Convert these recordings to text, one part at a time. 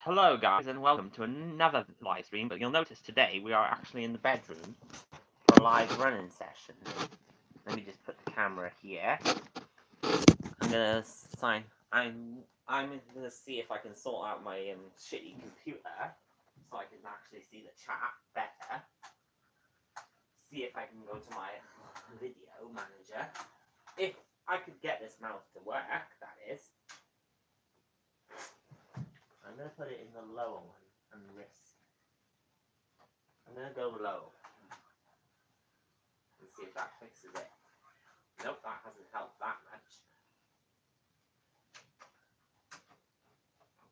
Hello guys and welcome to another live stream, but you'll notice today we are actually in the bedroom for a live running session. Let me just put the camera here. I'm gonna see if I can sort out my shitty computer so I can actually see the chat better. See if I can go to my video manager. If I could get this mouse to work, that is. I'm going to put it in the lower one and risk. I'm going to go low and see if that fixes it. Nope, that hasn't helped that much.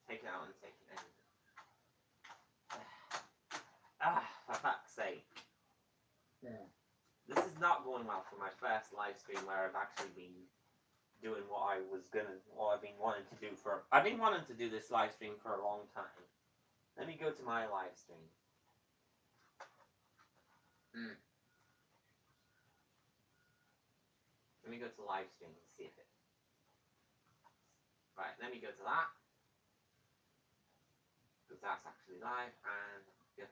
Take it out and take it in. For fuck's sake. Yeah. This is not going well for my first live stream where I've actually been doing what I've been wanting to do for. I've been wanting to do this live stream for a long time. Let me go to my live stream. Let me go to live stream and see if it. Right, let me go to that. Because that's actually live and go.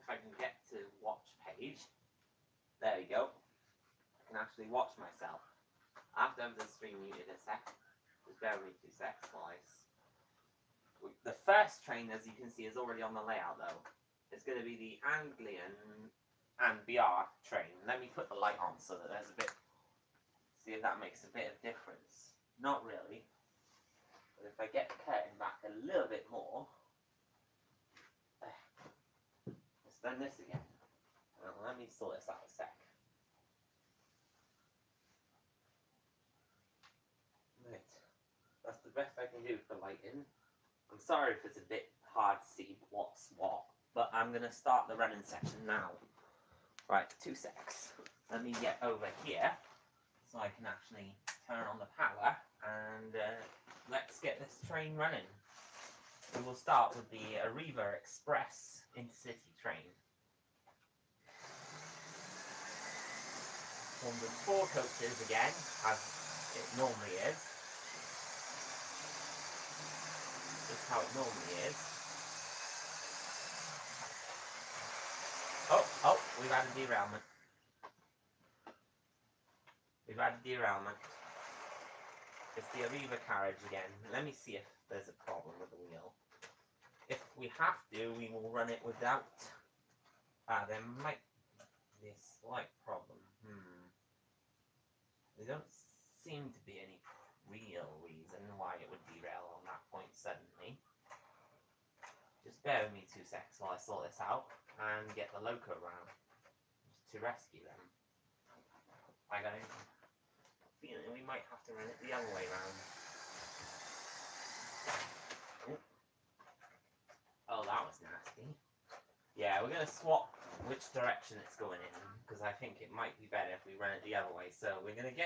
If I can get to watch page. There we go. I can actually watch myself. I have to have the stream muted a sec. Just bear with me 2 seconds while the first train, as you can see, is already on the layout though. It's going to be the Anglian and BR train. Let me put the light on so that there's a bit. See if that makes a bit of difference. Not really. But if I get the curtain back a little bit more. Let's done this again. Well, let me sort this out a sec. Right. That's the best I can do for lighting. I'm sorry if it's a bit hard to see what's what, but I'm going to start the running section now. Right, 2 secs. Let me get over here so I can actually turn on the power and let's get this train running. We will start with the ARRIVA Express intercity train. One with 4 coaches again, as it normally is. Just how it normally is. Oh, we've had a derailment. We've had a derailment. It's the ARRIVA carriage again. Let me see if there's a problem with the wheel. If we have to, we will run it without. There might be a slight problem. There don't seem to be any real reason why it would derail on that point suddenly. Just bear with me 2 seconds while I sort this out and get the loco round to rescue them. I got a feeling we might have to run it the other way round. Oh, that was nasty. Yeah, we're going to swap which direction it's going in, because I think it might be better if we run it the other way. So we're going to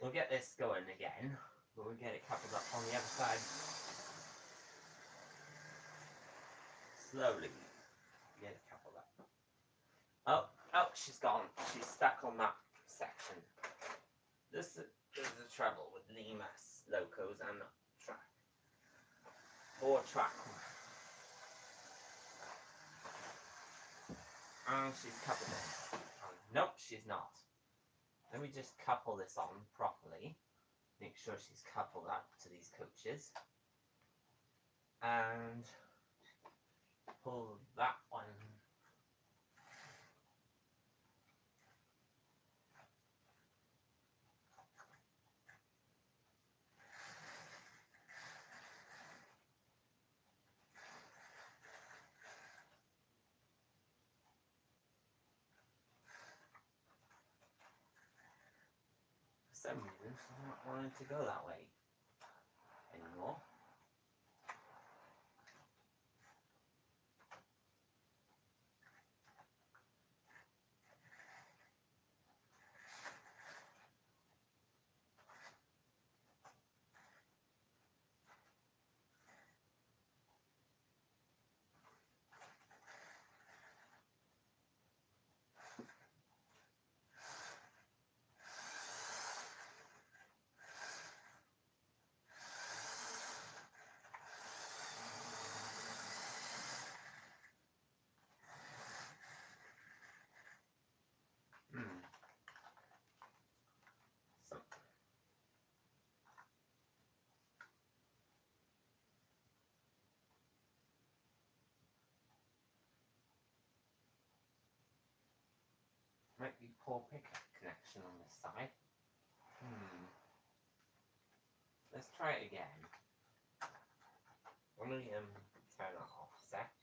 we'll get this going again, but we'll get it coupled up on the other side. Slowly get it coupled up. Oh, she's gone. She's stuck on that section. This is the trouble with Lima's locos and track. Or track. And she's coupled it. Nope, she's not. Let me just couple this on properly. Make sure she's coupled up to these coaches. And pull that one. For some reason, I'm not wanting to go that way anymore. Might be poor pickup connection on this side. Let's try it again. Let me turn that off a sec.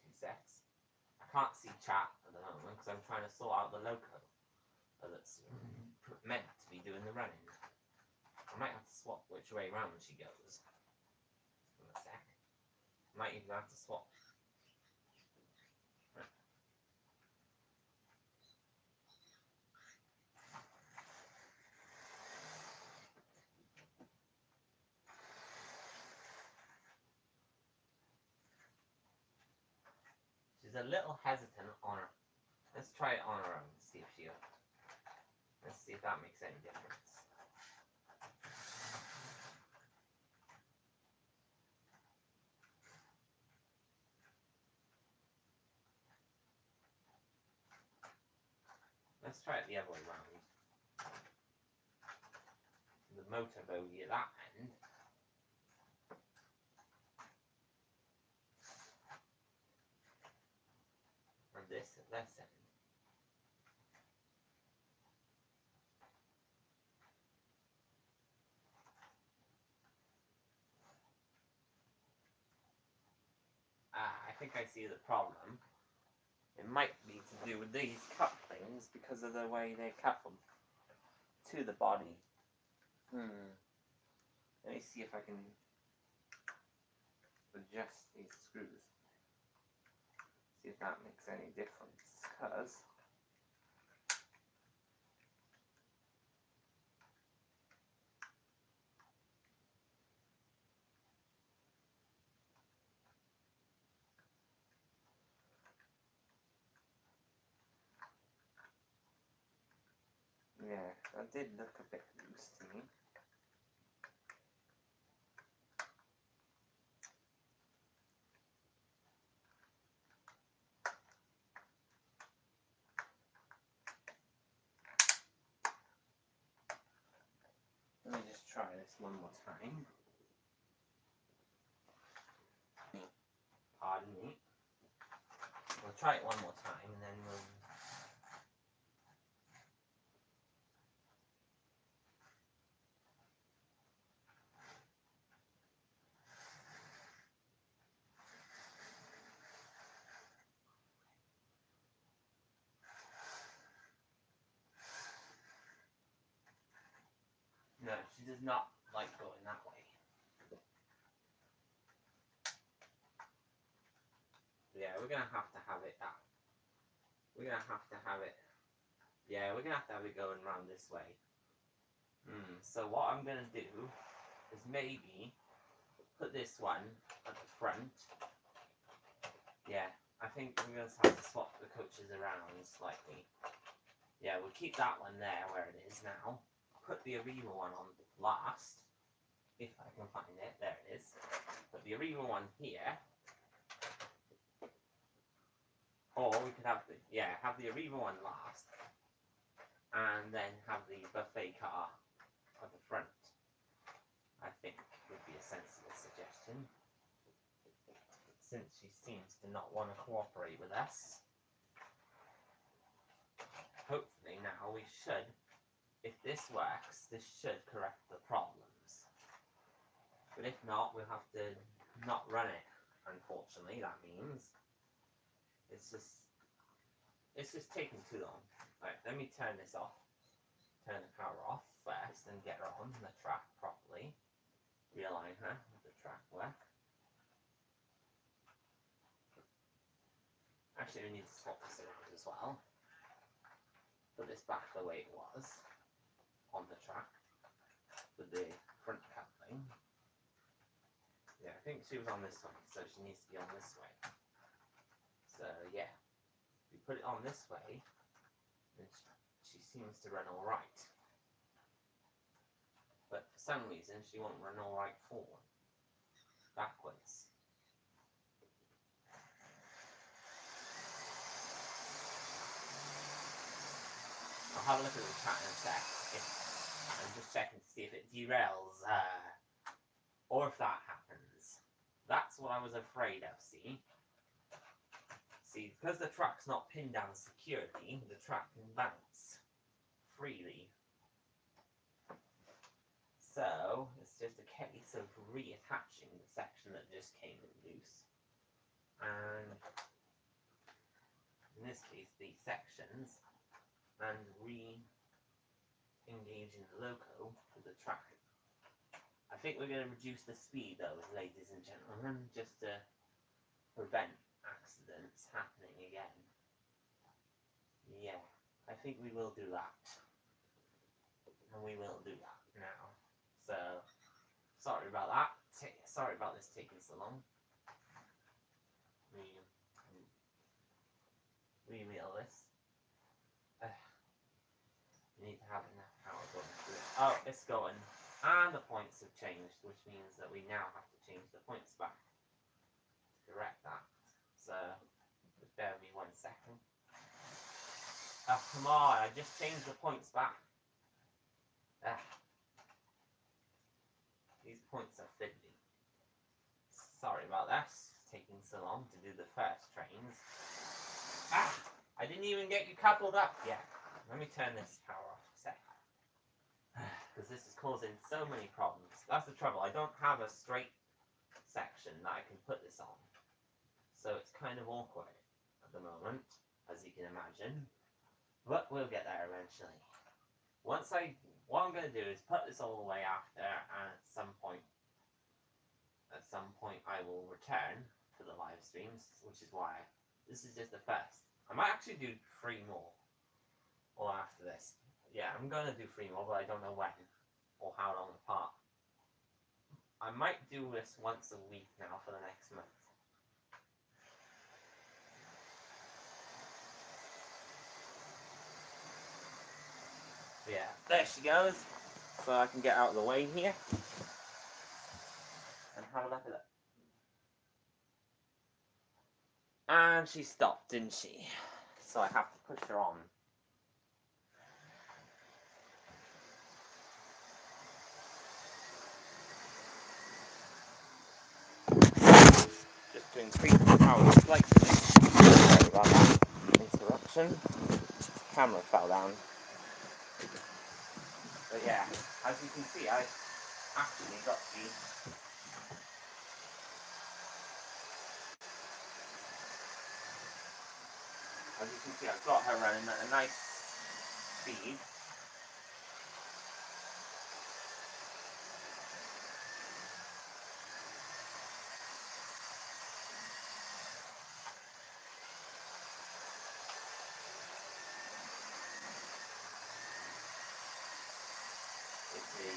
2 secs. I can't see chat at the moment because I'm trying to sort out the loco that's meant to be doing the running. I might have to swap which way round she goes. In a sec. Might even have to swap. She's a little hesitant on her. Let's try it on her own. See if she. Let's see if that makes any difference. Let's try it the other way round. The motor bogey at that end. And this at this end. I think I see the problem. It might be to do with these couplings because of the way they couple to the body. Let me see if I can adjust these screws. See if that makes any difference. Because yeah, that did look a bit loose to me. Let me just try this one more time. Pardon me. We'll try it one more time and then we'll... No, she does not like going that way. Yeah, we're gonna have to have it that. We're gonna have to have it. Yeah, we're gonna have it going around this way. So what I'm gonna do is maybe put this one at the front. Yeah, I think we're gonna have to swap the coaches around slightly. Yeah, we'll keep that one there where it is now. Put the ARRIVA one on last, if I can find it. There it is. Put the ARRIVA one here. Or we could have the have the ARRIVA one last, and then have the buffet car at the front. I think would be a sensible suggestion, since she seems to not want to cooperate with us. Hopefully now we should. If this works, this should correct the problems. But if not, we'll have to not run it, unfortunately. That means it's just taking too long. Right, let me turn this off. Turn the car off first and get her on the track properly. Realign her with the track work. Actually, we need to swap this around as well. Put this back the way it was on the track with the front coupling. Yeah, I think she was on this one, so she needs to be on this way. So yeah, if we put it on this way, then she seems to run all right. But for some reason, she won't run all right forward, backwards. I'll have a look at the chat in a sec. I'm just checking to see if it derails, or if that happens. That's what I was afraid of, see? see, because the track's not pinned down securely, the track can bounce freely. So, it's just a case of reattaching the section that just came loose. And in this case, the sections, and re-engaging the loco to the track. I think we're going to reduce the speed though, ladies and gentlemen, just to prevent accidents happening again. Yeah, I think we will do that. And we will do that now. So, sorry about that. Sorry about this taking so long. Rewheel this. You need to have enough power going through it. Oh, it's going. And the points have changed, which means that we now have to change the points back to correct that. So, just bear with me 1 second. Oh, come on, I just changed the points back. These points are fiddly. Sorry about that. It's taking so long to do the first trains. I didn't even get you coupled up yet. Let me turn this power off a sec. Because this is causing so many problems. That's the trouble. I don't have a straight section that I can put this on. So it's kind of awkward at the moment, as you can imagine. But we'll get there eventually. What I'm going to do is put this all the way after, and at some point I will return to the live streams, which is why this is just the first. I might actually do 3 more, or after this. Yeah, I'm going to do 3 more, but I don't know when, or how long apart. I might do this once a week now for the next month. Yeah, there she goes. So I can get out of the way here. And have a look at that. And she stopped, didn't she? So I have to push her on. Just to increase the power slightly. Sorry about that interruption. The camera fell down. But yeah, as you can see, I actually got the I've got her running at a nice speed.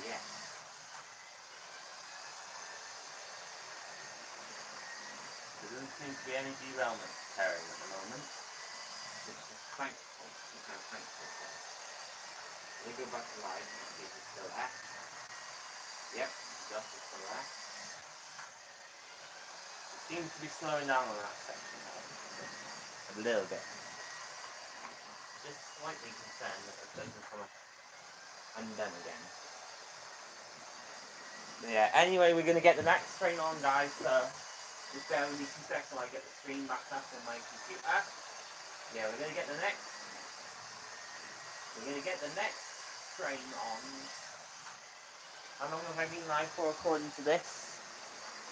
Yeah. There doesn't seem to be any derailment occurring at the moment, which is thankful. Which I'm thankful for. Let me go back to live and see if it's still there. Yep, stuff is still there. It seems to be slowing down on that section now. A little bit. Just slightly concerned that it doesn't come undone again. But yeah, anyway, we're going to get the next train on, guys, so just bear with me 2 seconds while I get the screen back up on my computer. Yeah, we're going to get the next train on. How long have I been live for according to this?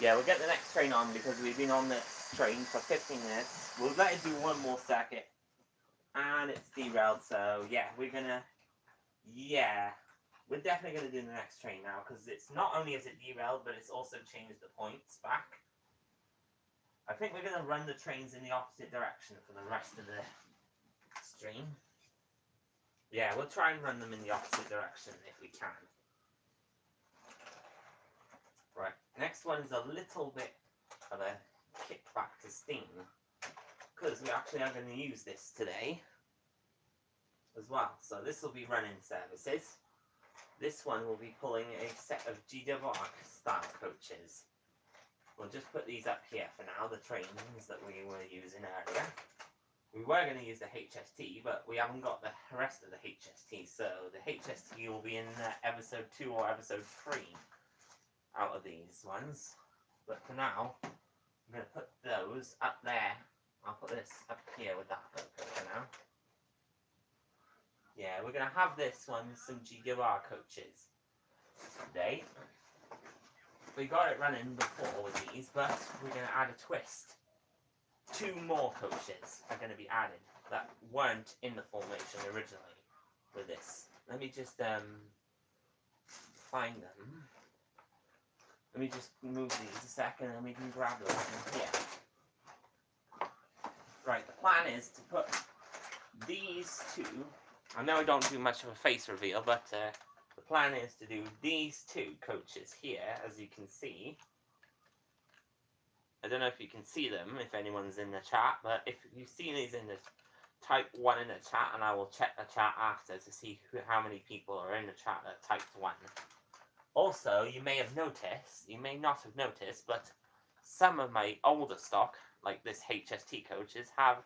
Yeah, we'll get the next train on because we've been on this train for 15 minutes. We'll let it do 1 more circuit. And it's derailed, so yeah, we're definitely going to do the next train now because it's not only is it derailed, but it's also changed the points back. I think we're going to run the trains in the opposite direction for the rest of the stream. Yeah, we'll try and run them in the opposite direction if we can. Right, next one is a little bit of a kickback to steam because we actually are going to use this today as well. So this will be running services. This one will be pulling a set of GWR style coaches. We'll just put these up here for now, the trains that we were using earlier. We were going to use the HST, but we haven't got the rest of the HST, so the HST will be in episode 2 or episode 3 out of these ones. But for now, I'm going to put those up there. I'll put put this up here with that photo for now. Yeah, we're going to have this one, some GWR coaches today. We got it running before with these, but we're going to add a twist. 2 more coaches are going to be added that weren't in the formation originally with this. Let me just find them. Let me just move these a second and we can grab them from here. Right, the plan is to put these 2. I know I don't do much of a face reveal, but the plan is to do these 2 coaches here, as you can see. I don't know if you can see them, if anyone's in the chat, but if you see these in the type 1 in the chat, and I will check the chat after to see how many people are in the chat that typed 1. Also, you may have noticed, you may not have noticed, but some of my older stock, like this HST coaches, have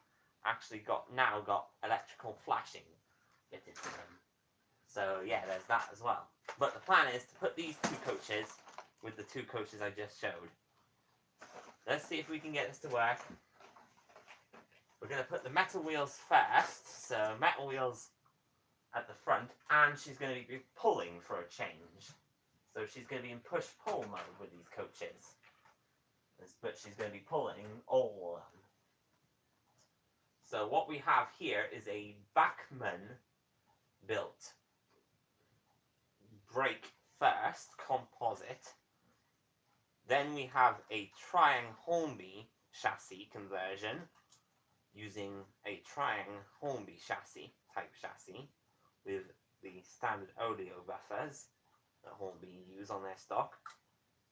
actually now got electrical flashing fitted to them. So yeah, there's that as well. But the plan is to put these 2 coaches with the 2 coaches I just showed. Let's see if we can get this to work. We're going to put the metal wheels first, so metal wheels at the front, and she's going to be pulling for a change. So she's going to be in push-pull mode with these coaches. But she's going to be pulling all of them. So what we have here is a Bachmann built brake first, composite. Then we have a Triang Hornby chassis conversion using a Triang Hornby type chassis with the standard audio buffers that Hornby use on their stock,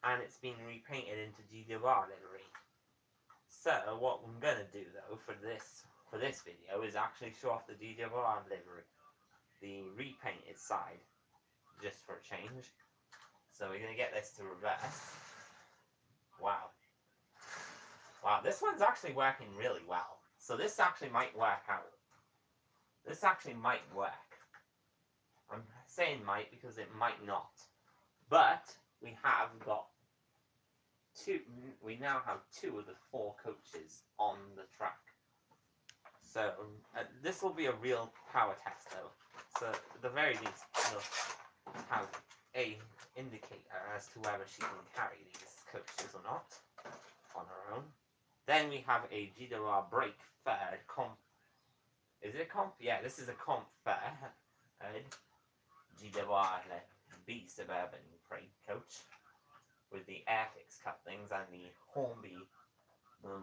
and it's been repainted into GWR livery. So what I'm gonna do though for this video is actually show off the GWR livery, the repainted side, just for a change. So we're gonna get this to reverse. Wow, this one's actually working really well. So this actually might work out. This actually might work. I'm saying might because it might not. But we have got 2, we now have 2 of the 4 coaches on the track. So this will be a real power test though. So at the very least we'll have a indicator as to whether she can carry these coaches or not on her own. Then we have a GWR brake third comp. Is it a comp? Yeah, this is a comp third GWR B Suburban brake coach with the Airfix couplings and the Hornby,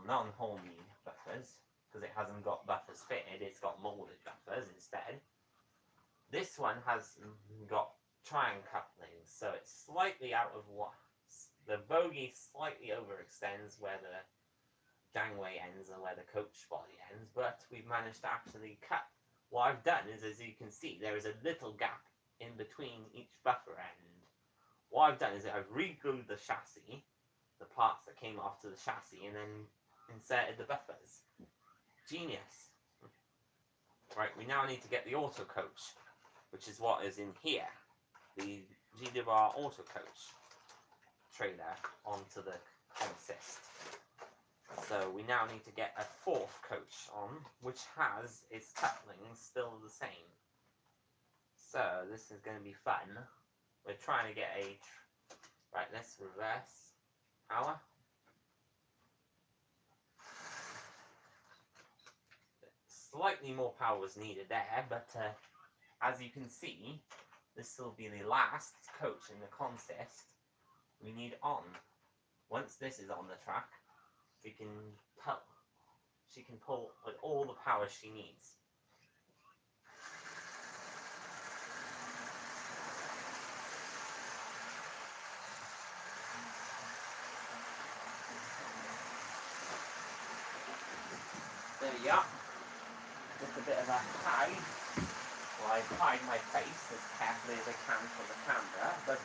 non-Hornby buffers, because it hasn't got buffers fitted, it's got molded buffers instead. This one has got Triang couplings, so it's slightly out of what the bogie slightly overextends where the gangway ends and where the coach body ends, but we've managed to actually cut. What I've done is, as you can see, there is a little gap in between each buffer end. What I've done is I've re-glued the chassis, the parts that came off to the chassis, and then inserted the buffers. Genius. Right, we now need to get the auto coach, which is what is in here. The GWR auto coach trailer onto the consist. So we now need to get a 4th coach on, which has its couplings still the same. So this is going to be fun. We're trying to get a... Right, let's reverse power. Slightly more power was needed there, but as you can see, this will be the last coach in the consist we need on. Once this is on the track, she can pull with all the power she needs. There we go. Just a bit of a hide. Well, I hide my face as carefully as I can from the camera, but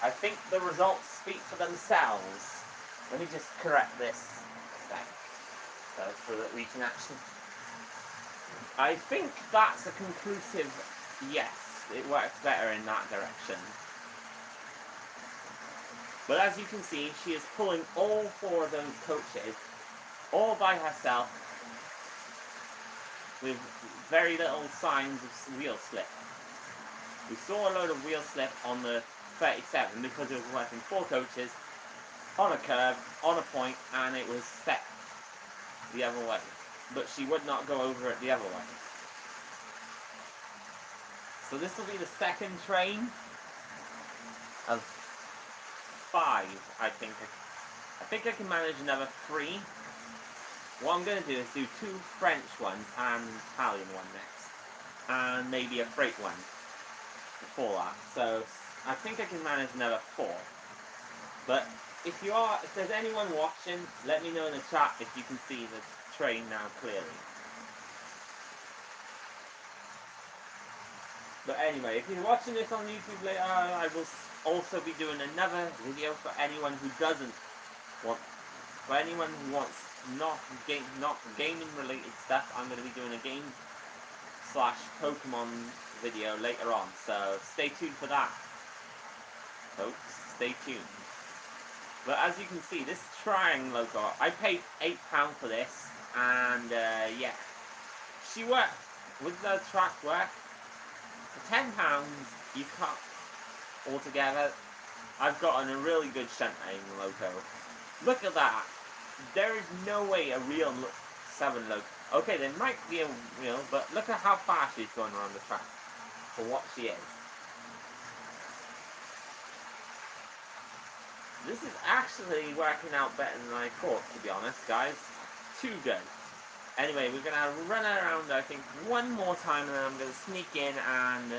I think the results speak for themselves. Let me just correct this a sec, so that we can actually... I think that's a conclusive yes. It works better in that direction. But as you can see, she is pulling all 4 of those coaches all by herself with very little signs of wheel slip. We saw a load of wheel slip on the 37 because it was working 4 coaches on a curve, on a point, and it was set the other way. But she would not go over it the other way. So this will be the second train of 5, I think. I think I can manage another 3. What I'm going to do is do 2 French ones and an Italian one next. And maybe a freight one before that. So I think I can manage another 4. But if there's anyone watching, let me know in the chat if you can see the train now clearly. But anyway, if you're watching this on YouTube later, I will also be doing another video for anyone who doesn't want, for anyone who wants not gaming related stuff. I'm going to be doing a game/Pokemon video later on, so stay tuned for that, folks. Stay tuned. But as you can see, this Triang loco, I paid £8 for this, and yeah, she worked with the track work. For £10, you can't altogether. I've gotten a really good shunting loco. Look at that. There is no way a real 7 loco. Okay, there might be a real, but look at how fast she's going around the track for what she is. This is actually working out better than I thought, to be honest, guys. Too good. Anyway, we're going to run around, I think, one more time, and then I'm going to sneak in and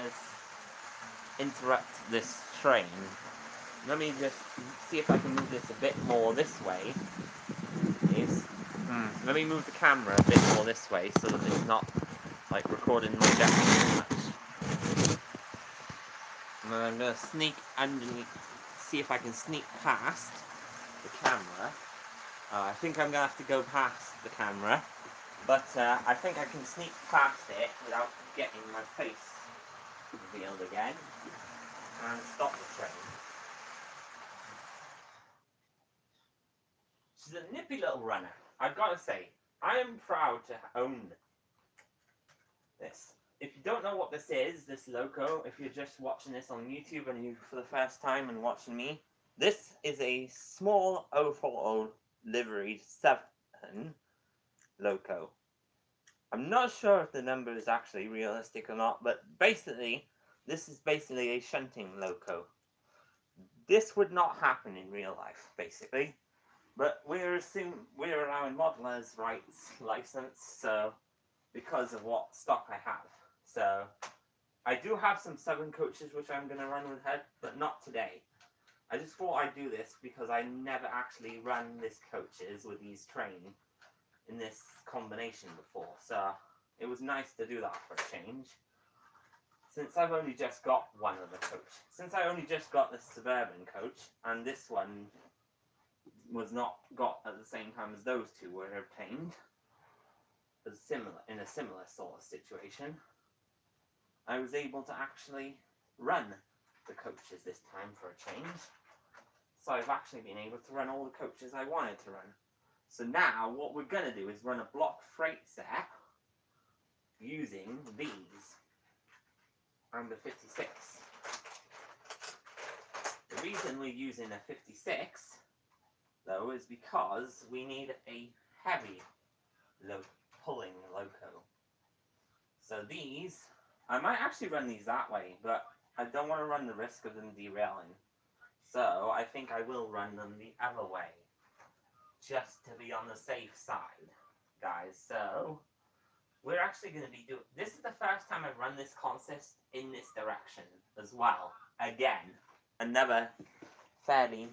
interrupt this train. Let me just see if I can move this a bit more this way. Let me move the camera a bit more this way so that it's not, like, recording my jacket too much. And then I'm going to sneak underneath, see if I can sneak past the camera. I think I'm going to have to go past the camera. But I think I can sneak past it without getting my face revealed again and stop the train. She's a nippy little runner. I've got to say, I am proud to own this. If you don't know what this is, this loco, if you're just watching this on YouTube and you for the first time and watching me, this is a small 040 livery 7 loco. I'm not sure if the number is actually realistic or not, but basically, this is basically a shunting loco. This would not happen in real life, basically, but we're allowing modelers' rights license, so because of what stock I have. So I do have some 7 coaches which I'm going to run with her, but not today. I just thought I'd do this because I never actually run this coaches with these train in this combination before, so it was nice to do that for a change. Since I've only just got one of the coach, since I only just got the Suburban coach, and this one was not got at the same time as those 2 were obtained, in a similar sort of situation, I was able to actually run the coaches this time for a change. So I've actually been able to run all the coaches I wanted to run. So now what we're going to do is run a block freight set using these and the 56. The reason we're using a 56 though is because we need a heavy pulling loco. So these, I might actually run these that way, but I don't want to run the risk of them derailing. So I think I will run them the other way, just to be on the safe side, guys. So we're actually going to be doing, this is the first time I've run this consist in this direction as well. Again, another fairly,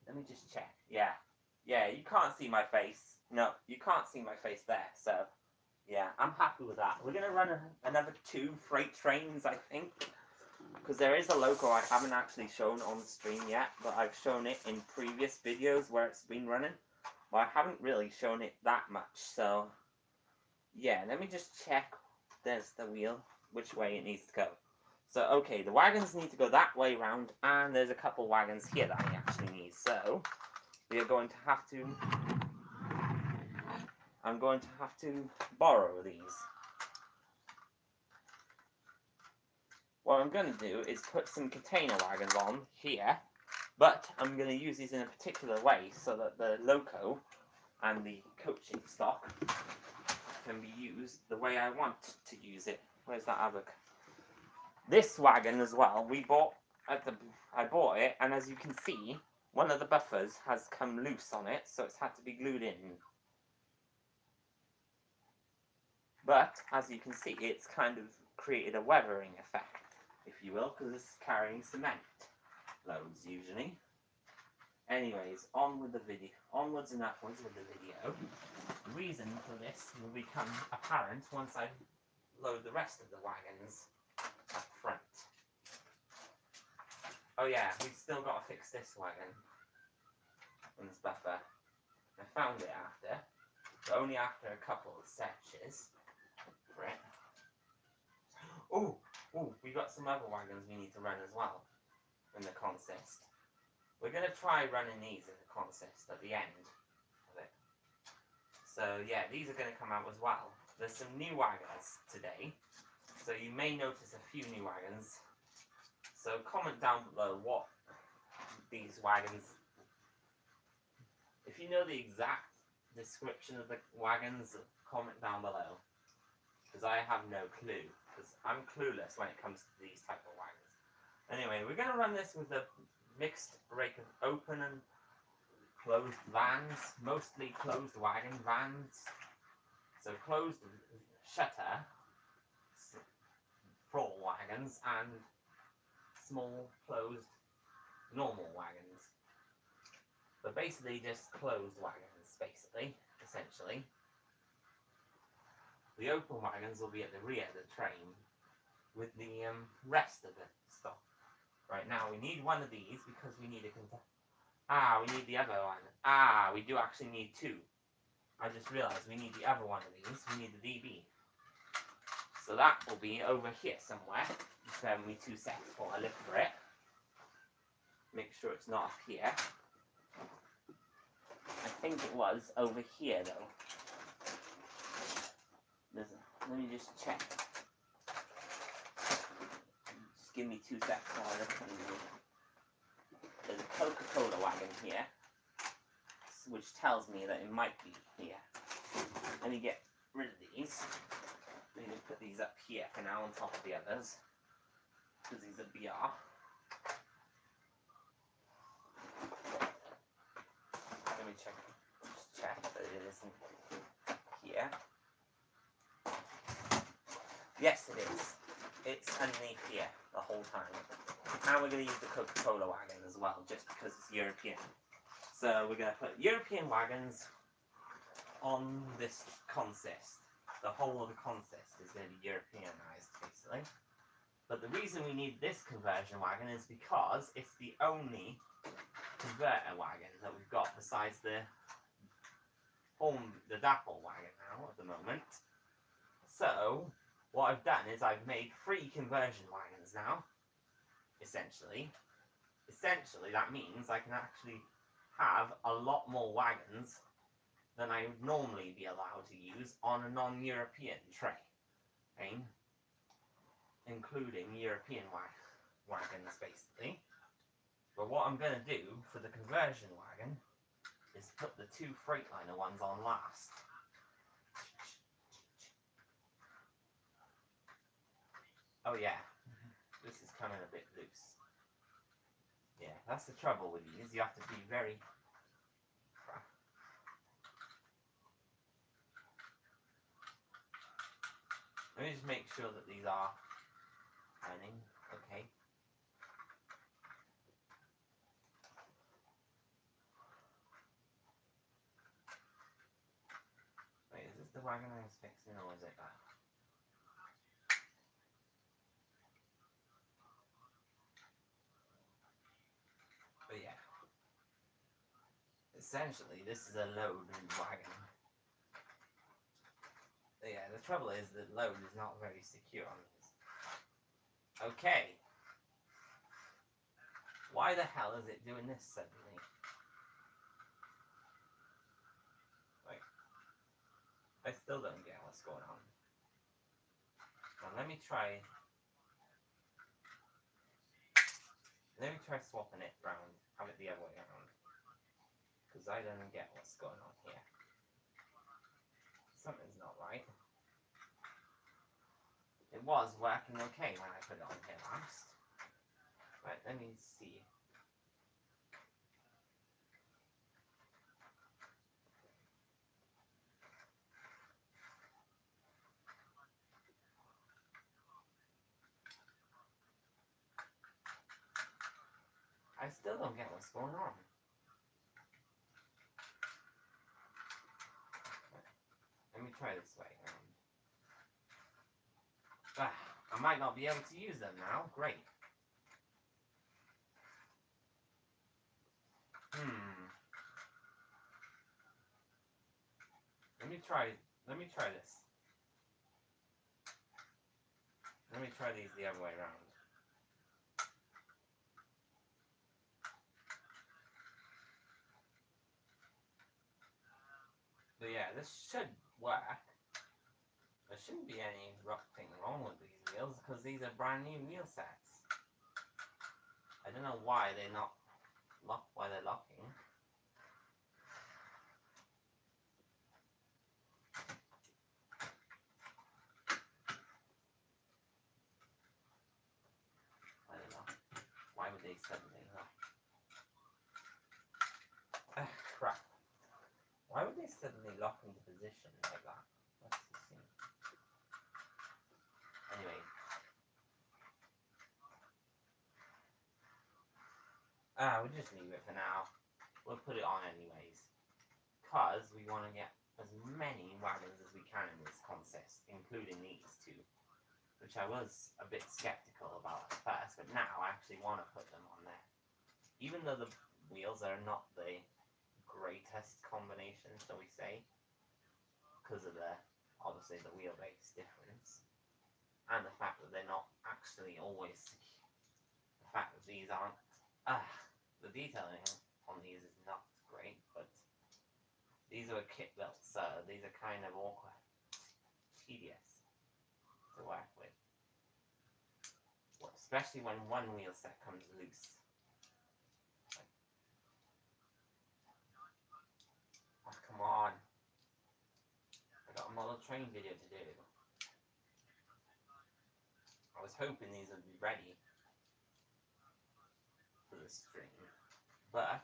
let me just check. Yeah, you can't see my face. No, you can't see my face there. So yeah, I'm happy with that. We're going to run another 2 freight trains, I think, because there is a loco I haven't actually shown on the stream yet, but I've shown it in previous videos where it's been running. But I haven't really shown it that much, so yeah, let me just check. There's the wheel, which way it needs to go. So okay, the wagons need to go that way round, and there's a couple wagons here that I actually need. So we are going to have to, I'm going to have to borrow these. What I'm going to do is put some container wagons on here, but I'm going to use these in a particular way so that the loco and the coaching stock can be used the way I want to use it. Where's that havoc? This wagon as well, I bought it, and as you can see, one of the buffers has come loose on it, so it's had to be glued in. But, as you can see, it's kind of created a weathering effect, if you will, because it's carrying cement loads, usually. Anyways, on with the video. Onwards and upwards with the video. The reason for this will become apparent once I load the rest of the wagons up front. Oh yeah, we've still got to fix this wagon and this buffer. I found it after, but only after a couple of searches for it. Oh, we got some other wagons we need to run as well in the consist. We're going to try running these in the consist at the end of it. So yeah, these are going to come out as well. There's some new wagons today, so you may notice a few new wagons. So comment down below what these wagons, if you know the exact description of the wagons, comment down below, because I have no clue, because I'm clueless when it comes to these type of wagons. Anyway, we're going to run this with a mixed rake of open and closed vans, mostly closed wagon vans. So closed shutter floor wagons and small closed normal wagons. But basically just closed wagons, essentially. The open wagons will be at the rear of the train with the rest of the stock. Right now we need one of these because we need we need the other one. We do actually need two. I just realised we need the other one of these. We need the DB. So that will be over here somewhere. Just bear with me 2 seconds while I look for it. Make sure it's not up here. I think it was over here though. Let me just check. Just give me 2 seconds while I look for it. There's a Coca-Cola wagon here, which tells me that it might be here. Let me get rid of these. Let me put these up here for now on top of the others, because these are BR. Let me just check that it isn't here. Yes, it is. It's underneath here the whole time. Now we're going to use the Coca-Cola wagon as well, just because it's European. So we're going to put European wagons on this consist. The whole of the consist is going to be Europeanized, basically. But the reason we need this conversion wagon is because it's the only converter wagon that we've got besides the Dapple wagon now at the moment. So what I've done is I've made 3 conversion wagons now. Essentially, that means I can actually have a lot more wagons than I would normally be allowed to use on a non-European train, including European wagons, basically. But what I'm going to do for the conversion wagon is put the 2 Freightliner ones on last. Oh yeah, this is coming a bit loose. Yeah, that's the trouble with these. You have to be very... Let me just make sure that these are running. Okay. Wait, is this the wagon I was fixing, or is it that? But yeah. Essentially, this is a loaded wagon. But yeah, the trouble is that load is not very secure on these. Okay. Why the hell is it doing this suddenly? I still don't get what's going on. Now let me try swapping it round, have it the other way around. Because I don't get what's going on here. Something's not right. It was working okay when I put it on here last. Right, let me see. I still don't get what's going on. Let me try this way around. I might not be able to use them now. Great. Let me try this. Let me try these the other way around. But yeah, this should work. There shouldn't be anything wrong with these wheels because these are brand new wheel sets. I don't know why they're not why they're locking. I don't know. Why would they suddenly lock? Crap. Why would they suddenly lock into position like that? Let's see. Anyway. We'll just leave it for now. We'll put it on anyways. Because we want to get as many wagons as we can in this contest, including these two. Which I was a bit skeptical about at first, but now I actually want to put them on there. Even though the wheels are not the greatest combination, shall we say, because of obviously the wheelbase difference, and the fact that they're not actually always secure. The fact that these aren't, the detailing on these is not great, but these are kit built, so these are kind of awkward, tedious to work with, especially when one wheel set comes loose. Oh, come on. I got a model train video to do. I was hoping these would be ready for the stream, but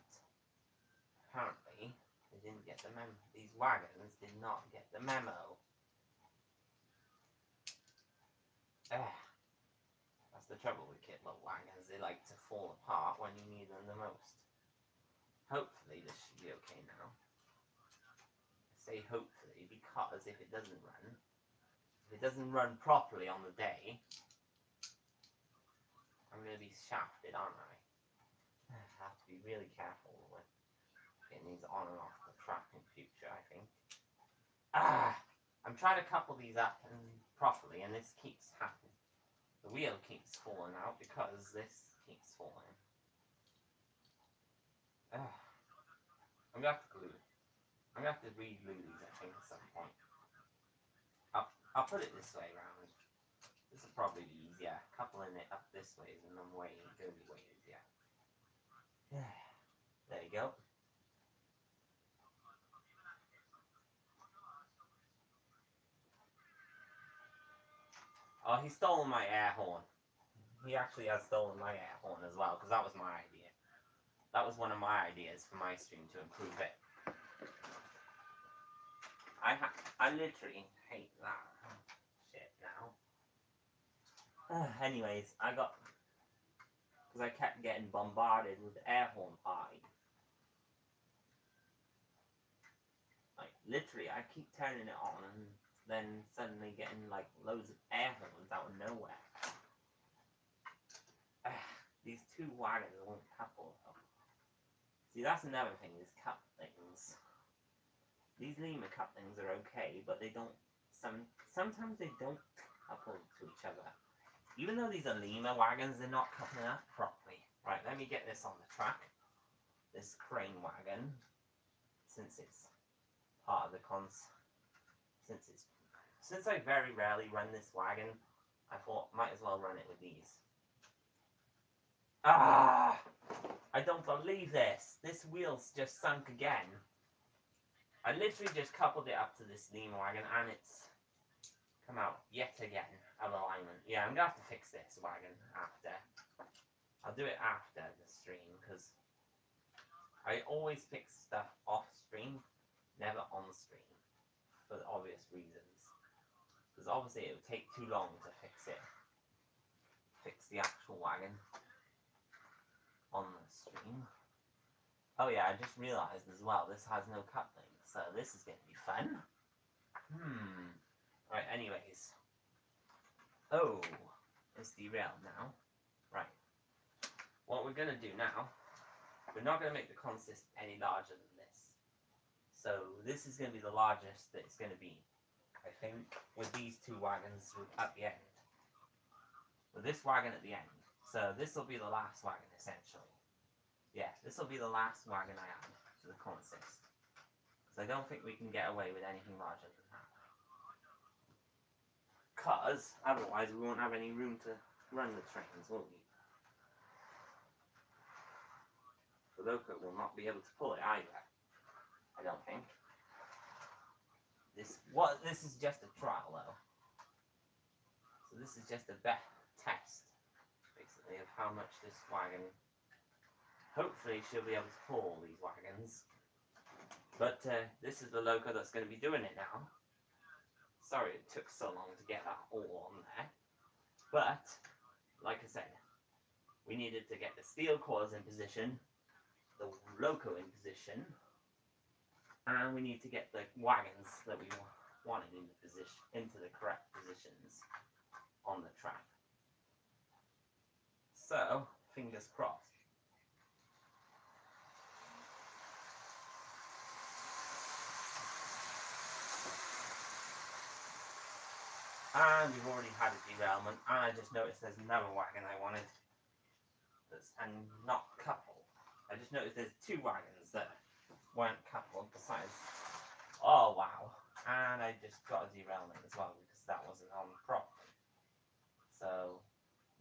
apparently they didn't get the memo. These wagons did not get the memo. That's the trouble with kit built wagons. They like to fall apart when you need them the most. Hopefully this should be okay now. I say hopefully because if it doesn't run properly on the day, I'm going to be shafted, aren't I? I have to be really careful with getting these on and off the track in future, I think. I'm trying to couple these up properly, and this keeps happening. The wheel keeps falling out because this keeps falling. I'm going to have to glue. I'm going to have to re-glue these, I think, at some point. I'll put it this way around. This will probably be easier. Coupling it up this way is going to be way easier. There you go. Oh, he stole my air horn. He actually has stolen my air horn as well, because that was my idea. That was one of my ideas for my stream to improve it. I literally hate that shit now. Anyways, because I kept getting bombarded with air horn party. Like, literally, I keep turning it on and then suddenly getting, like, loads of air horns out of nowhere. These two wagons won't couple. See, that's another thing, is couplings. These Lima couplings are okay, but they don't, sometimes they don't couple to each other. Even though these are Lima wagons, they're not coupling up properly. Right, let me get this on the track. This crane wagon, since it's part of the Since I very rarely run this wagon, I thought might as well run it with these. Ah! I don't believe this. This wheel's just sunk again. I literally just coupled it up to this lean wagon and it's come out yet again of alignment. Yeah, I'm gonna have to fix this wagon after. I'll do it after the stream because I always fix stuff off stream, never on stream, for the obvious reasons. Because obviously it would take too long to fix it. Fix the actual wagon on the stream. Oh yeah, I just realised as well, this has no coupling, so this is going to be fun. Right, anyways. Oh, it's derailed now. Right. What we're going to do now, we're not going to make the consist any larger than this. So this is going to be the largest that it's going to be, I think, with these two wagons at the end. With this wagon at the end. So this will be the last wagon, essentially. Yeah, this will be the last wagon I add to the consist. Because I don't think we can get away with anything larger than that. Because, otherwise we won't have any room to run the trains, will we? The loco will not be able to pull it either. I don't think. This is just a trial, though. So this is just a test, basically, of how much this wagon... Hopefully she'll be able to pull all these wagons. But this is the loco that's going to be doing it now. Sorry it took so long to get that all on there. But, like I said, we needed to get the steel coils in position, the loco in position, and we need to get the wagons that we wanted into the correct positions on the track. So, fingers crossed. And we've already had a derailment, and I just noticed there's another wagon I wanted and not coupled. I just noticed there's two wagons that weren't coupled besides. Oh wow. And I just got a derailment as well because that wasn't on properly. So,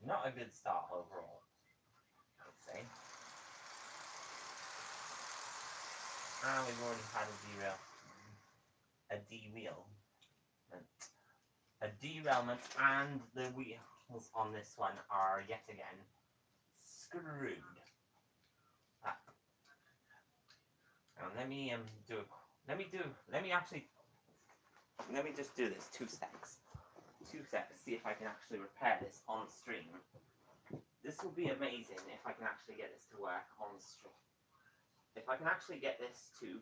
not a good start overall, I'd say. And we've already had a derailment, and the wheels on this one are yet again screwed up. Now let me just do this 2 seconds. 2 seconds, see if I can actually repair this on stream. This will be amazing if I can actually get this to work on stream. If I can actually get this to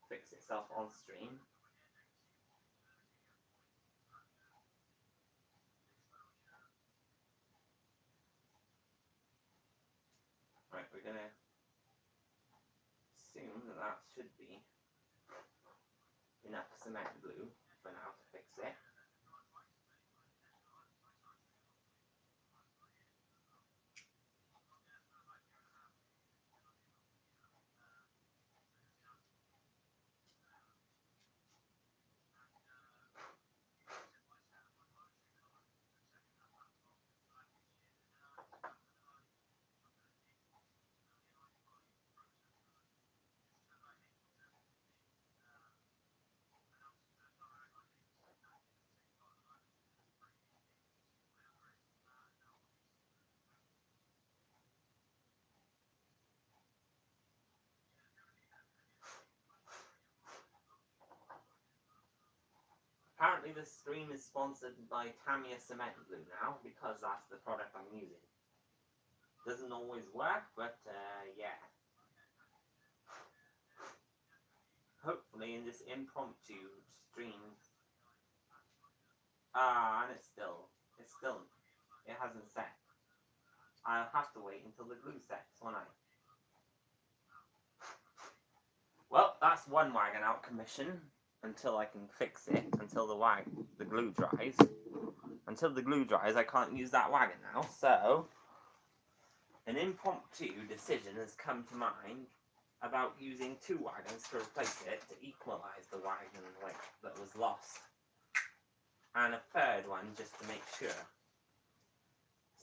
fix itself on stream. Right, we're going to assume that that should be enough cement glue for now to fix it. Apparently this stream is sponsored by Tamiya Cement Glue now, because that's the product I'm using. Doesn't always work, but yeah. Hopefully in this impromptu stream... and it hasn't set. I'll have to wait until the glue sets, won't I? Well, that's one wagon out commission. Until I can fix it, until the glue dries. Until the glue dries, I can't use that wagon now. So, an impromptu decision has come to mind about using 2 wagons to replace it to equalise the wagon that was lost. And a third one just to make sure.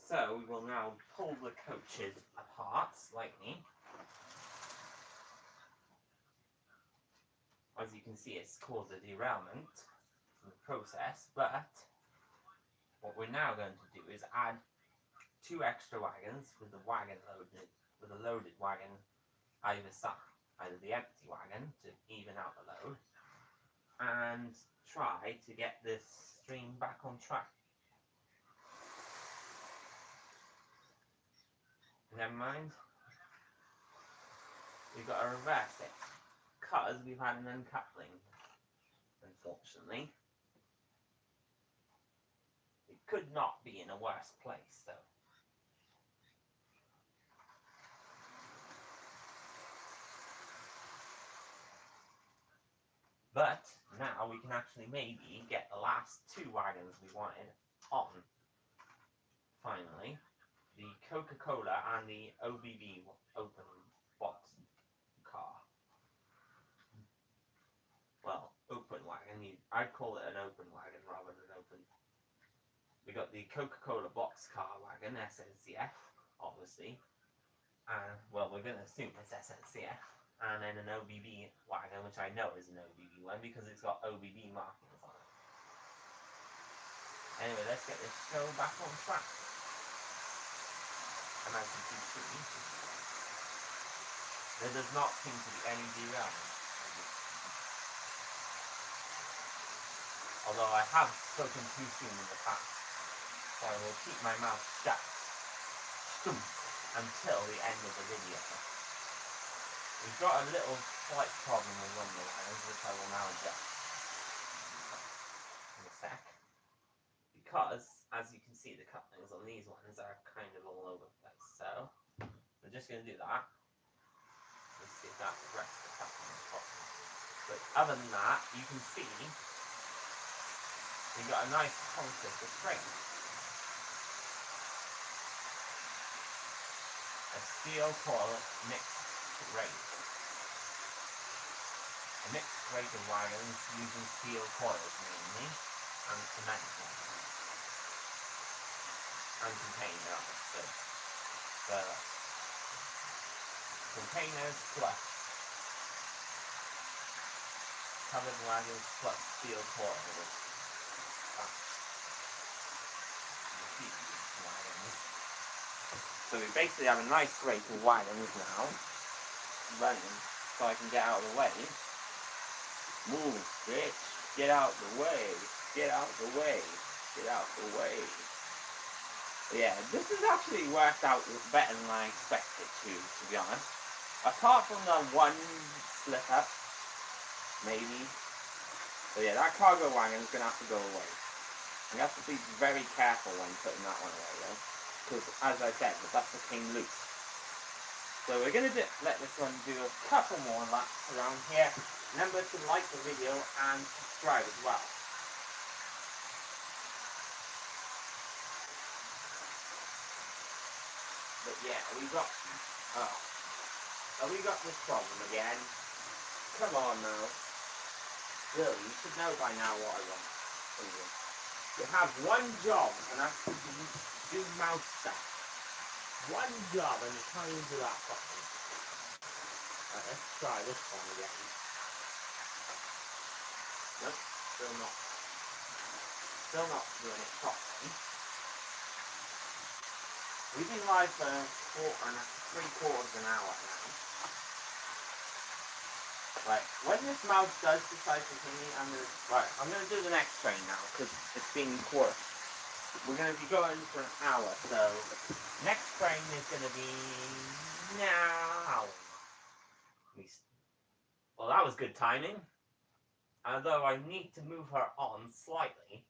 So we will now pull the coaches apart slightly. As you can see, it's caused a derailment in the process, but what we're now going to do is add 2 extra wagons with the wagon loaded, with a loaded wagon either side, either the empty wagon to even out the load, and try to get this stream back on track. Never mind, we've got to reverse it, because we've had an uncoupling, unfortunately. It could not be in a worse place, though. But now we can actually maybe get the last 2 wagons we wanted on. Finally, the Coca-Cola and the OBB open box car. Well, open wagon. I'd call it an open wagon rather than open. We got the Coca-Cola box car wagon, SNCF, obviously. Well, we're going to assume it's SNCF. And then an OBB wagon, which I know is an OBB one because it's got OBB markings on it. Anyway, let's get this show back on track. And as you can see, there does not seem to be any derailment. Although I have spoken too soon in the past, so I will keep my mouth shut until the end of the video. We've got a little slight problem with one of the wagons, which I will now adjust in a sec. Because, as you can see, the couplings on these ones are kind of all over the place. So, we're just going to do that. Let's see if that corrects the couplings properly. But other than that, you can see we've got a nice concept of frame. A steel coil mixed rate. A mixed rate of wagons using steel coils mainly, and cement wagons. And containers, so the containers plus covered wagons plus steel coils. So we basically have a nice rate of wagons now running, so I can get out of the way. Move, bitch! Get out the way! Get out the way! Get out the way! But yeah, this has actually worked out better than I expected to be honest. Apart from the one slip up, maybe. But yeah, that cargo wagon is going to have to go away. You have to be very careful when putting that one away though, because as I said, the buffer came loose. So we're going to let this one do a couple more laps around here. Remember to like the video and subscribe as well. But yeah, we got this problem again. Come on now. Really, you should know by now what I want from you. You have one job, and that's to do mouse stuff. One job, and you can't even do that properly. Right, let's try this one again. Nope, still not doing it properly. We've been live for 3/4 of an hour now. Right, when this mouse does decide to continue, I'm going to do the next train now, because it's been quarter. We're going to be going for an hour, so next train is going to be now. Well, that was good timing. Although I need to move her on slightly,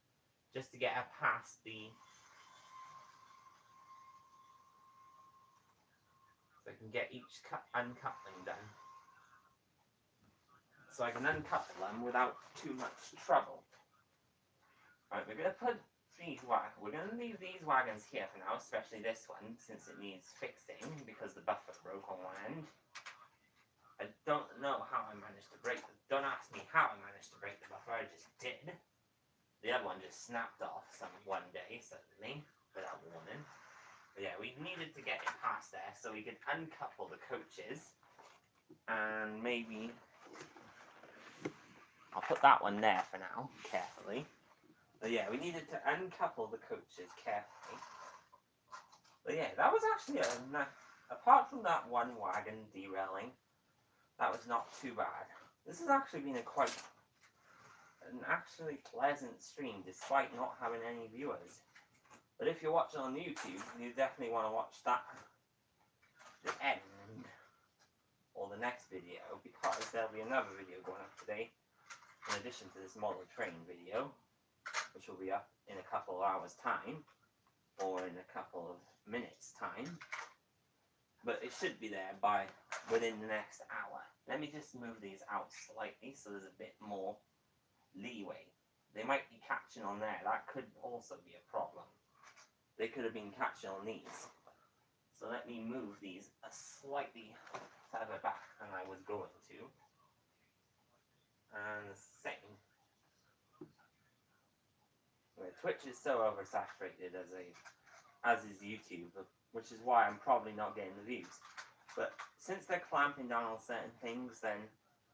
just to get her past the... So I can get each uncoupling done. So I can uncouple them without too much trouble. Right, we're going to put these wagons. We're going to leave these wagons here for now, especially this one, since it needs fixing because the buffer broke on one end. I don't know how I managed to break it. Don't ask me how I managed to break the buffer. I just did. snapped off one day suddenly without warning. But yeah, we needed to get it past there so we could uncouple the coaches, and maybe I'll put that one there for now, carefully. But yeah, we needed to uncouple the coaches carefully. But yeah, that was actually apart from that one wagon derailing, that was not too bad. This has actually been an actually pleasant stream despite not having any viewers. But if you're watching on YouTube, you definitely want to watch that, the end, or the next video, because there'll be another video going up today, in addition to this model train video, which will be up in a couple of hours' time, or in a couple of minutes' time. But it should be there within the next hour. Let me just move these out slightly so there's a bit more leeway. They might be catching on there. That could also be a problem. They could have been catching on these. So let me move these a slightly further back than I was going to. And the same. Twitch is so oversaturated as is YouTube, which is why I'm probably not getting the views. But since they're clamping down on certain things, then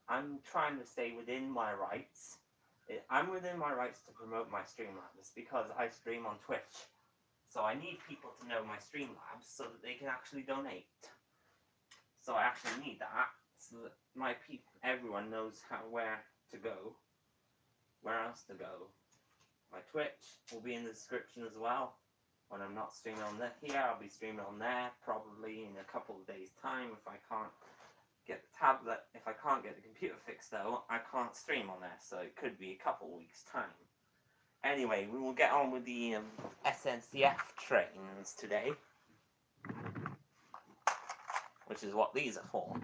I'm trying to stay within my rights. I'm within my rights to promote my Streamlabs because I stream on Twitch. So I need people to know my Streamlabs so that they can actually donate. So I actually need that so that everyone knows where to go, where else to go. My Twitch will be in the description as well. When I'm not streaming on here, I'll be streaming on there probably in a couple of days' time. If I can't get the tablet, if I can't get the computer fixed though, I can't stream on there. So it could be a couple of weeks' time. Anyway, we will get on with the SNCF trains today, which is what these are for.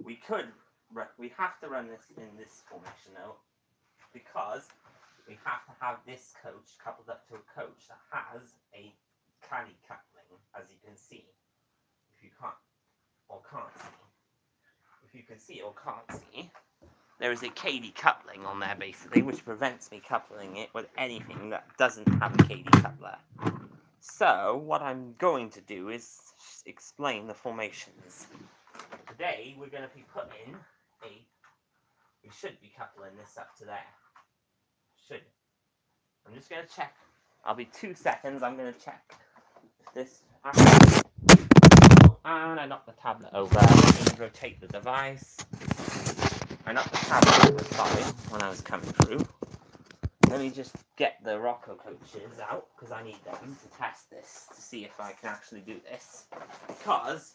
We have to run this in this formation though, because we have to have this coach coupled up to a coach that has a caddy coupling, as you can see. If you can't see. If you can see or can't see, there is a KD coupling on there basically, which prevents me coupling it with anything that doesn't have a KD coupler. So what I'm going to do is explain the formations. Today we're going to be putting we should be coupling this up to there. I'm just going to check. I'll be 2 seconds. I'm going to check if this. And I knocked the tablet over. Let me rotate the device. I knocked the tablet over, sorry, when I was coming through. Let me just get the Rocco coaches out because I need them to test this to see if I can actually do this. Because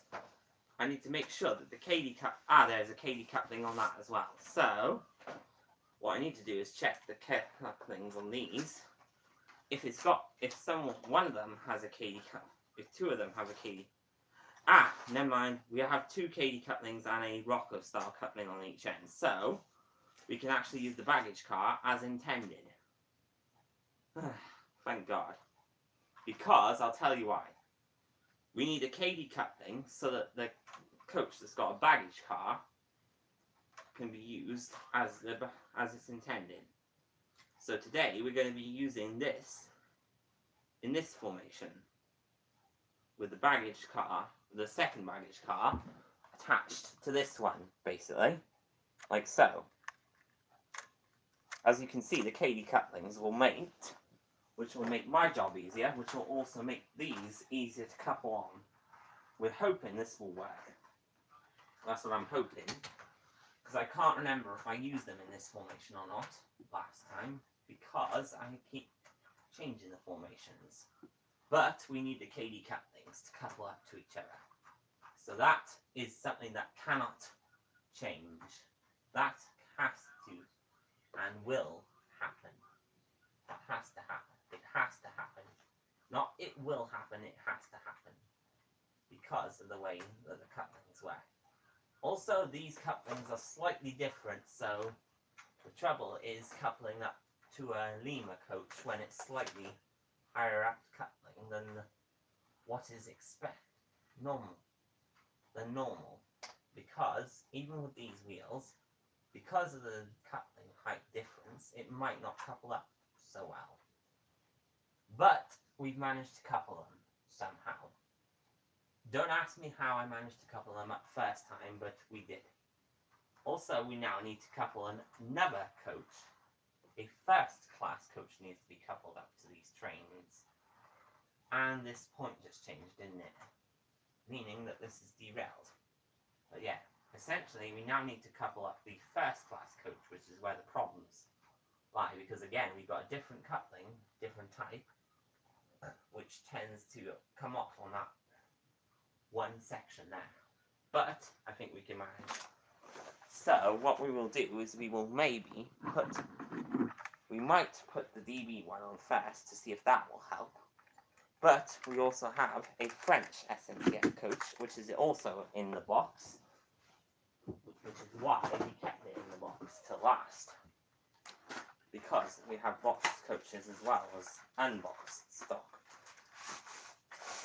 I need to make sure that the KD there's a KD coupling on that as well. So what I need to do is check the couplings on these. If one of them has a KD coupling, if two of them have a KD. Never mind. We have 2 KD couplings and a Rocco style coupling on each end. So we can actually use the baggage car as intended. Thank God. Because I'll tell you why. We need a KD coupling so that the coach that's got a baggage car can be used as it's intended. So today we're going to be using this in this formation with the baggage car, the second baggage car attached to this one, basically, like so. As you can see, the KD couplings will mate, which will make my job easier, which will also make these easier to couple on. We're hoping this will work. That's what I'm hoping. Because I can't remember if I used them in this formation or not last time, because I keep changing the formations. But we need the KD couplings to couple up to each other. So that is something that cannot change. That has to and will happen. That has to happen. It has to happen. Not it will happen, it has to happen. Because of the way that the couplings work. Also, these couplings are slightly different, so the trouble is coupling up to a Lima coach when it's slightly higher up coupling than what is normal. Because even with these wheels, because of the coupling height difference, it might not couple up so well. But we've managed to couple them somehow. Don't ask me how I managed to couple them up first time, but we did. Also, we now need to couple another coach. A first class coach needs to be coupled up to these trains. And this point just changed, didn't it? Meaning that this is derailed. But yeah, essentially we now need to couple up the first class coach, which is where the problems lie, because again, we've got a different coupling, different type, which tends to come off on that one section there. But I think we can manage. So what we will do is we will maybe we might put the DB one on first to see if that will help. But we also have a French SNCF coach, which is also in the box, which is why we kept it in the box to last. Because we have boxed coaches as well as unboxed stock.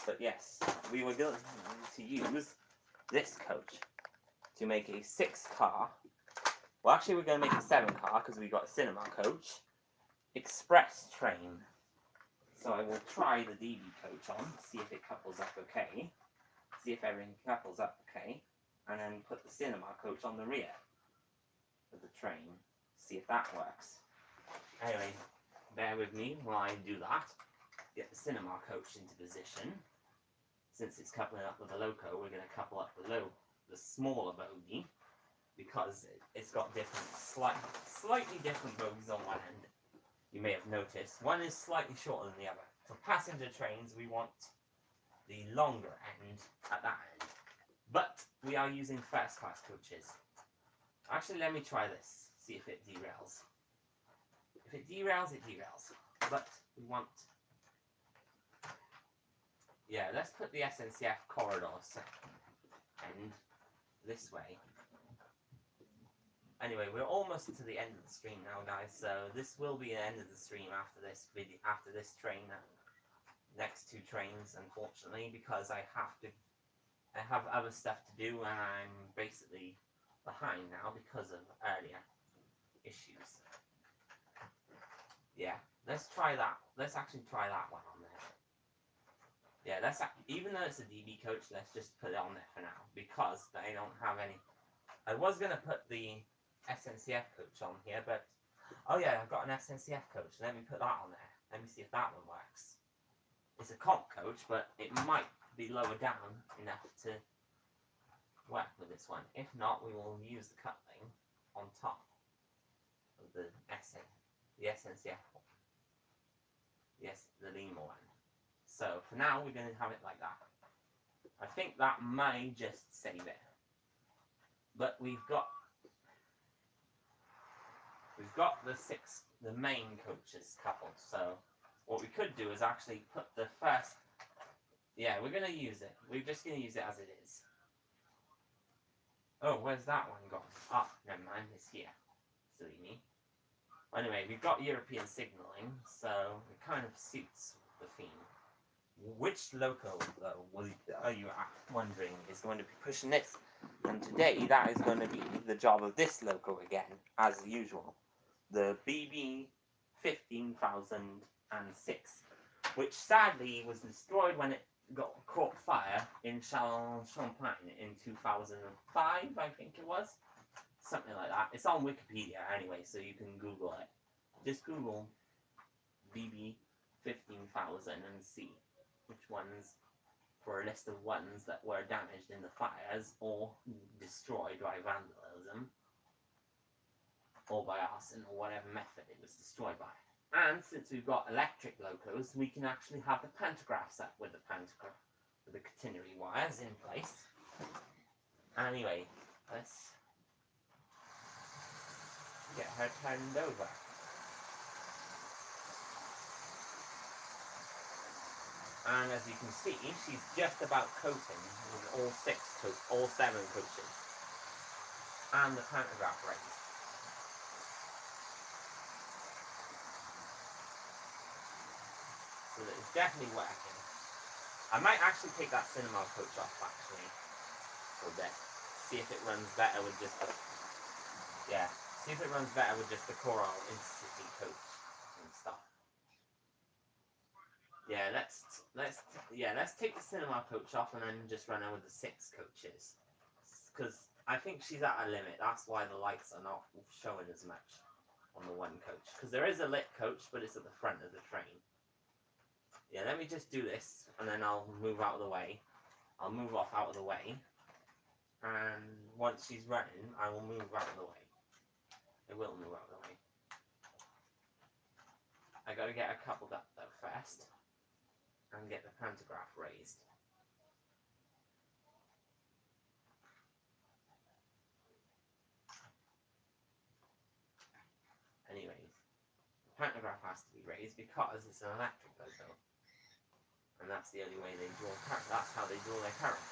But yes, we were going to use this coach to make a 6-car, well actually we're going to make a 7-car because we got a cinema coach, express train. So I will try the DB coach on, see if it couples up okay, see if everything couples up okay, and then put the cinema coach on the rear of the train, see if that works. Anyway, bear with me while I do that. Get the cinema coach into position. Since it's coupling up with the loco, we're going to couple up the smaller bogie, because it's got different, slightly different bogies on one end. You may have noticed one is slightly shorter than the other. For passenger trains, we want the longer end at that end. But we are using first class coaches. Actually, let me try this, see if it derails. If it derails, it derails. But we want... Yeah, let's put the SNCF corridor end this way. Anyway, we're almost to the end of the stream now, guys, so this will be the end of the stream after this video, after this train, next 2 trains, unfortunately, because I have other stuff to do, and I'm basically behind now because of earlier issues. Yeah, let's try that. Let's actually try that one on there. Yeah, even though it's a DB coach, let's just put it on there for now, because they don't have any... I was going to put the SNCF coach on here, but oh yeah, I've got an SNCF coach. Let me put that on there. Let me see if that one works. It's a comp coach, but it might be lower down enough to work with this one. If not, we will use the coupling on top of the SNCF one. Yes, the Lima one. So for now, we're going to have it like that. I think that may just save it. But we've got the main coaches coupled, so what we could do is actually put the first... Yeah, we're going to use it. We're just going to use it as it is. Oh, where's that one gone? Ah, never mind, it's here. Silly me. Anyway, we've got European signalling, so it kind of suits the theme. Which loco, though, are you wondering, is going to be pushing this? And today, that is going to be the job of this loco again, as usual. The BB 15006, which sadly was destroyed when it caught fire in Champagne in 2005, I think it was. Something like that. It's on Wikipedia anyway, so you can Google it. Just Google BB 15000 and see which ones, for a list of ones that were damaged in the fires or destroyed by vandalism or by arson or whatever method it was destroyed by. And since we've got electric locos, we can actually have the pantographs up with the catenary wires in place. Anyway, let's get her turned over. And as you can see, she's just about coating with all 7 coaches. And the pantograph raised. So that it's definitely working. I might actually take that cinema coach off, actually, for a bit. See if it runs better with just a... Yeah, see if it runs better with just the Corail Intercity coach and stuff. Yeah, let's take the cinema coach off and then just run her with the 6 coaches. Because I think she's at a limit. That's why the lights are not showing as much on the 1 coach. Because there is a lit coach, but it's at the front of the train. Yeah, let me just do this, and then I'll move out of the way. I'll move off out of the way. And once she's running, I will move out of the way. It will move out of the way. I gotta get her coupled up though first. And get the pantograph raised. Anyways, the pantograph has to be raised because it's an electric loco. And that's the only way they draw current. That's how they draw their current.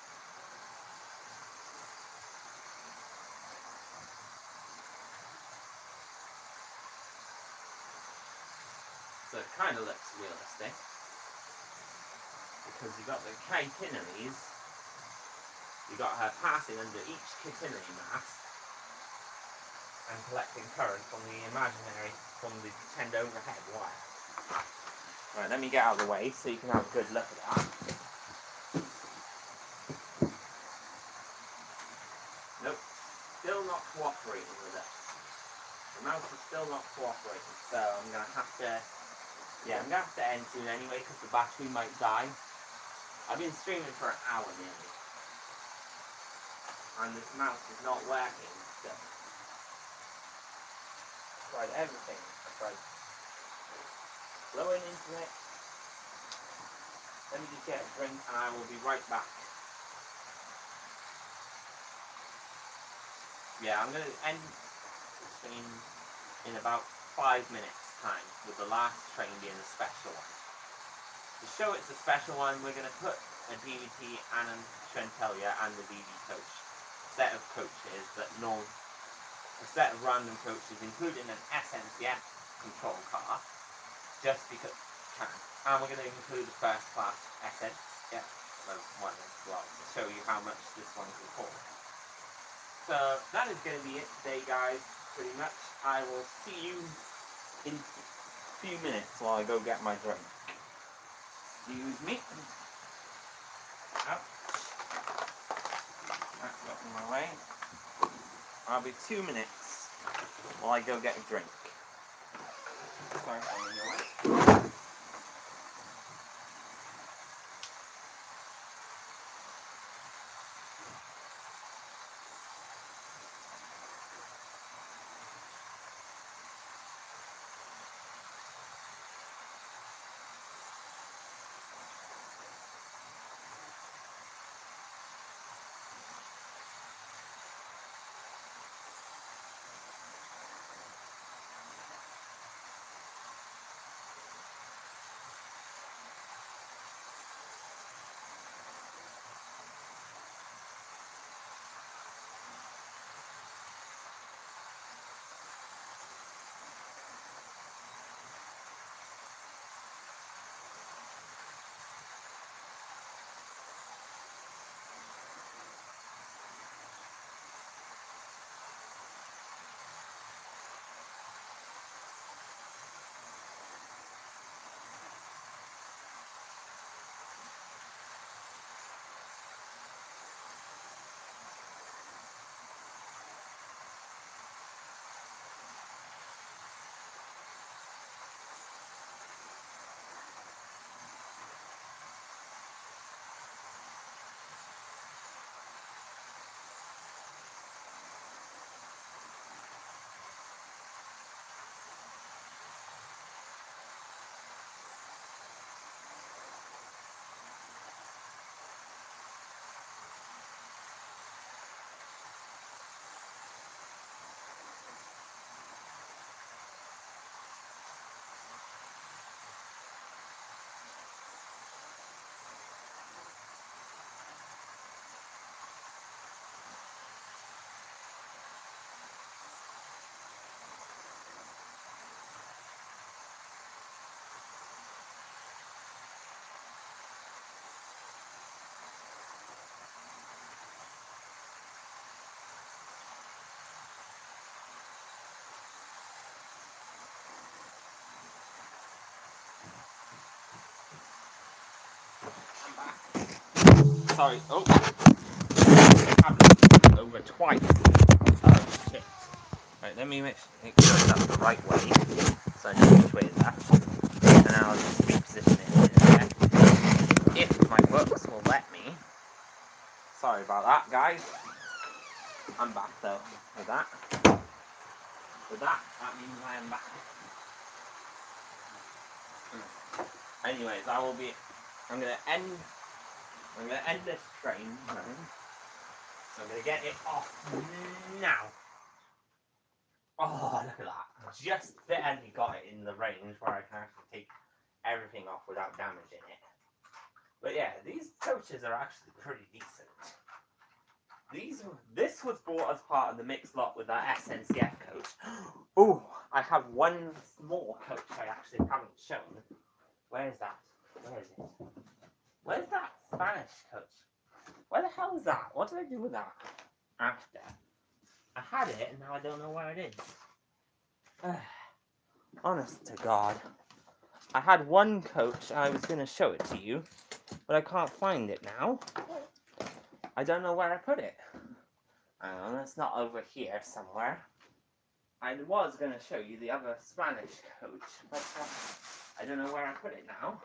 So it kind of looks realistic. Because you've got the catenaries, you've got her passing under each catenary mast and collecting current from the pretend overhead wire. Right, let me get out of the way so you can have a good look at that. Nope, still not cooperating with it. The mouse is still not cooperating, so I'm going to have to, end soon anyway because the battery might die. I've been streaming for an hour nearly, and this mouse is not working, so I tried everything. I tried blowing into it. Let me just get a drink and I will be right back. Yeah, I'm going to end the stream in about 5 minutes time, with the last train being a special one. To show it's a special one, we're going to put a DVT and a Trentelia and the DV coach. Set of coaches that a set of random coaches, including an SNCF control car, just because we can. And we're going to include the first class SNCF one as well, to show you how much this one can haul. So that is going to be it today, guys, pretty much. I will see you in a few minutes while I go get my drink. Excuse me. Ouch. That got in my way. I'll be 2 minutes while I go get a drink. Sorry for in your way. sorry. Oh, I've over twice. Oh shit. Right, let me make sure that's the right way. So I know which way is that. And I'll just reposition it in a sec. If my books will let me. Sorry about that, guys. I'm back though. With that. That means I am back. Anyways, I'm gonna end this train. So I'm gonna get it off now. Oh, look at that. Just barely got it in the range where I can actually take everything off without damaging it. But yeah, these coaches are actually pretty decent. This was bought as part of the mixed lot with that sncf coach. Oh, I have one small coach I actually haven't shown. Where is that? Where is it? Where's that Spanish coach? Where the hell is that? What did I do with that? After. I had it and now I don't know where it is. Honest to God. I had one coach, I was going to show it to you, but I can't find it now. I don't know where I put it. It's not over here somewhere. I was going to show you the other Spanish coach, but I don't know where I put it now.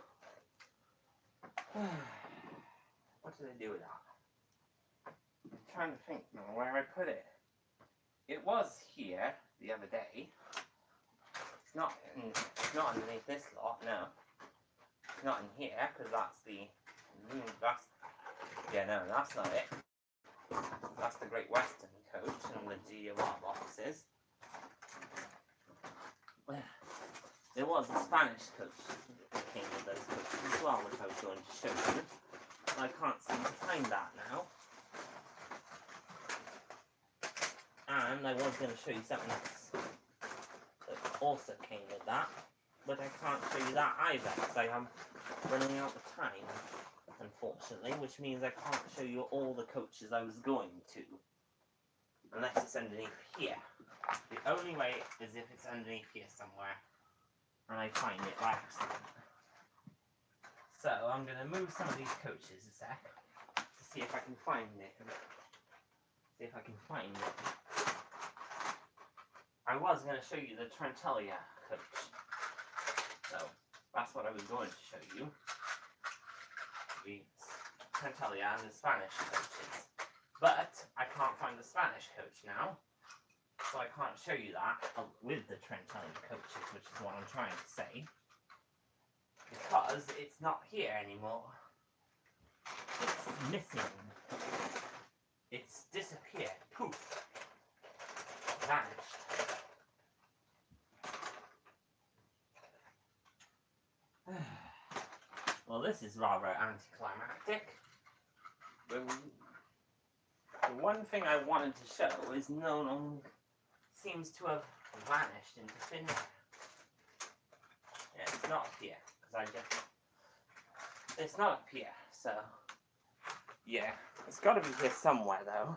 What did I do with that? I'm trying to think now where I put it. It was here the other day. It's not underneath this lot, no. It's not in here, because that's that's not it. That's the Great Western coach and the GOR boxes. There was a Spanish coach that came with those coaches as well, which I was going to show you. But I can't seem to find that now. And I was going to show you something that also came with that, but I can't show you that either, because I am running out of time, unfortunately, which means I can't show you all the coaches I was going to, unless it's underneath here. The only way is if it's underneath here somewhere, and I find it by accident. So I'm going to move some of these coaches a sec, to see if I can find it. I was going to show you the Trentelia coach. So that's what I was going to show you. The Trentelia and the Spanish coaches. But I can't find the Spanish coach now. So I can't show you that with the Trentelia coaches, which is what I'm trying to say. Because it's not here anymore. It's missing. It's disappeared. Poof. Vanished. Well, this is rather anticlimactic. The one thing I wanted to show is no longer seems to have vanished into thin air. Yeah, it's not up here, because it's not up here, so yeah, it's got to be here somewhere though.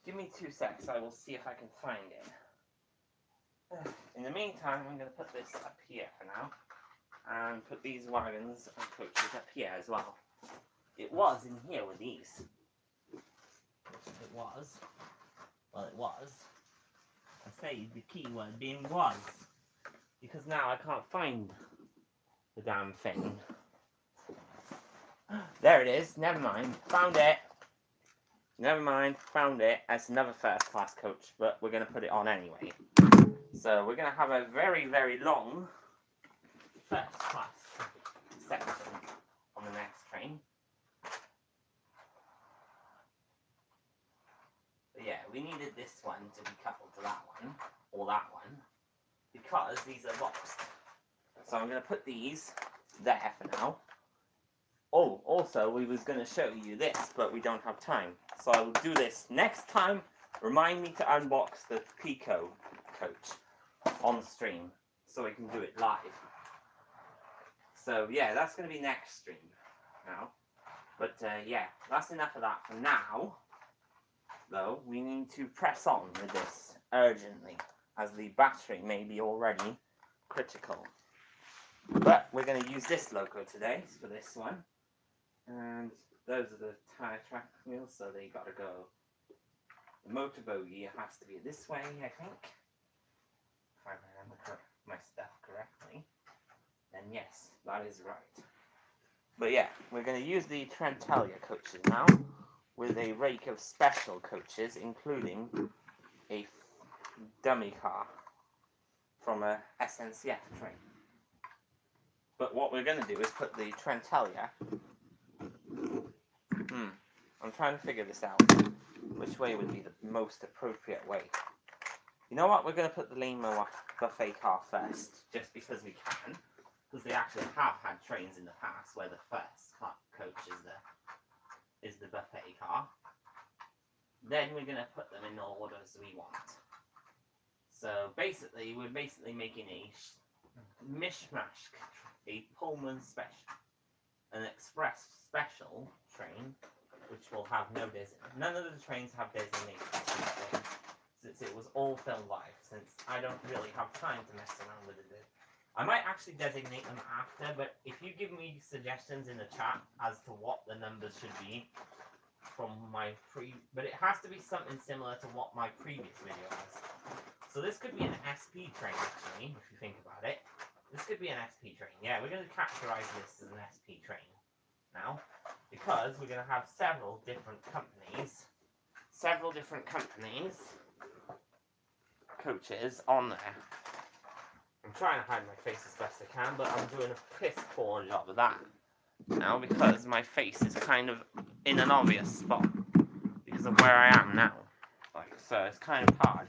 Give me 2 secs, I will see if I can find it. In the meantime, I'm going to put this up here for now, and put these wagons and coaches up here as well. It was in here with these. It was. Well, it was. I say the key word being was. Because now I can't find the damn thing. There it is. Never mind. Found it. Never mind. Found it. It's another first class coach, but we're going to put it on anyway. So we're going to have a very, very long first class section on the next train. But yeah, we needed this one to be coupled to that one, or that one, because these are boxed. So I'm going to put these there for now. Oh, also, we was going to show you this, but we don't have time. So I will do this next time. Remind me to unbox the Pico coach on the stream, so we can do it live. So yeah, that's going to be next stream now. But yeah, that's enough of that for now. Though, we need to press on with this urgently, as the battery may be already critical. But we're going to use this logo today for this one. And those are the tyre track wheels, so they gotta go. The motor bogie has to be this way, I think. If I remember my stuff correctly. Then yes, that is right. But yeah, we're going to use the Trenitalia coaches now, with a rake of special coaches, including a dummy car from a SNCF train. But what we're going to do is put the Trenitalia... I'm trying to figure this out. Which way would be the most appropriate way? You know what? We're going to put the Lima buffet car first, just because we can. Because they actually have had trains in the past where the first coach is the buffet car. Then we're going to put them in the orders we want. So basically, we're making a mishmash, a Pullman special, an express special train, which will have no designation. None of the trains have designations, since it was all filmed live, since I don't really have time to mess around with it. I might actually designate them after, but if you give me suggestions in the chat as to what the numbers should be from my but it has to be something similar to what my previous video was. So this could be an SP train, actually, if you think about it. This could be an SP train. Yeah, we're going to categorize this as an SP train now, because we're going to have several different companies coaches on there. I'm trying to hide my face as best I can, but I'm doing a piss poor job of that now because my face is kind of in an obvious spot because of where I am now. Like, so it's kind of hard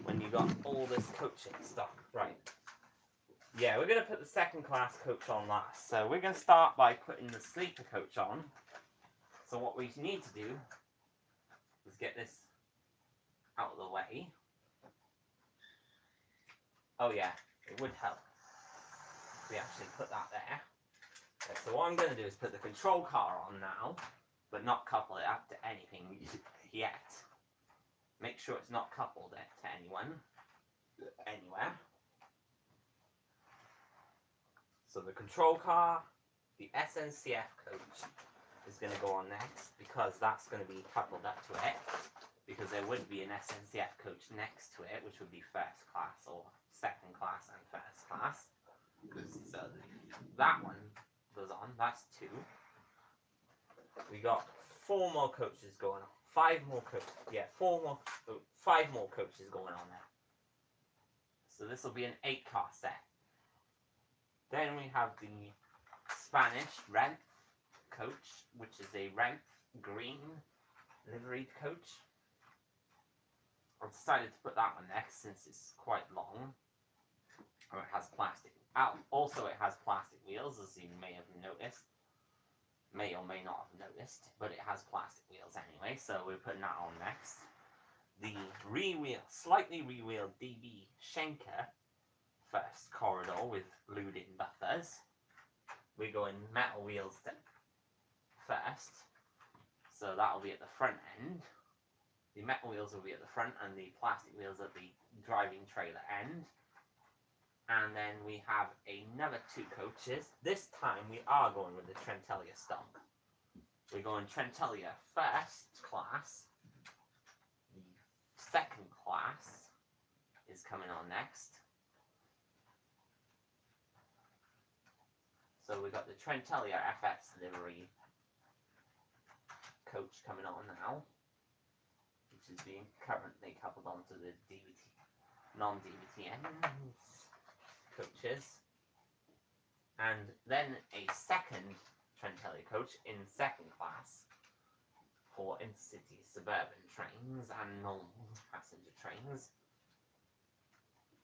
when you got all this coaching stuff. Right. Yeah, we're going to put the second class coach on last. So we're going to start by putting the sleeper coach on. So what we need to do is get this out of the way. Oh yeah, it would help if we actually put that there. Okay, so what I'm going to do is put the control car on now, but not couple it up to anything yet. Make sure it's not coupled to anywhere. So the control car, the SNCF coach is going to go on next, because that's going to be coupled up to it, because there would be an SNCF coach next to it, which would be first class or second class and first class. So that one goes on. That's 2. We got 4 more coaches going on. 5 more coaches. Yeah, 5 more coaches going on there. So this will be an 8-car set. Then we have the Spanish Renf coach, which is a Renf green liveried coach. I've decided to put that one next since it's quite long. Or it has plastic. Also, it has plastic wheels, as you may have noticed. May or may not have noticed, but it has plastic wheels anyway, so we're putting that on next. The slightly re-wheeled DB Schenker first corridor with glued-in buffers. We're going metal wheels first, so that will be at the front end. The metal wheels will be at the front and the plastic wheels at the driving trailer end. And then we have another 2 coaches. This time we are going with the Trenitalia stock. We're going Trenitalia first class. The second class is coming on next. So we've got the Trenitalia FX livery coach coming on now, which is being currently coupled onto the non-DVT ends coaches. And then a second Trenitalia coach in second class for intercity suburban trains and normal passenger trains.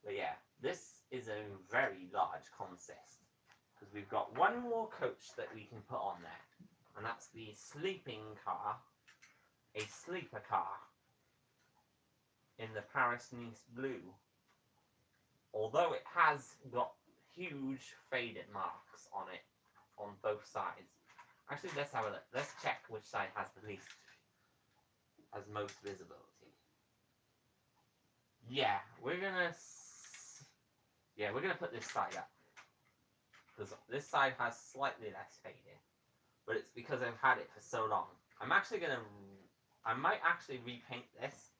But yeah, this is a very large consist, because we've got 1 more coach that we can put on there, and that's the sleeping car, a sleeper car in the Paris-Nice blue. Although it has got huge faded marks on it on both sides. Actually, let's have a look. Let's check which side has the least, has most visibility. Yeah, we're gonna put this side up, because this side has slightly less faded. but it's because I've had it for so long. I might actually repaint this.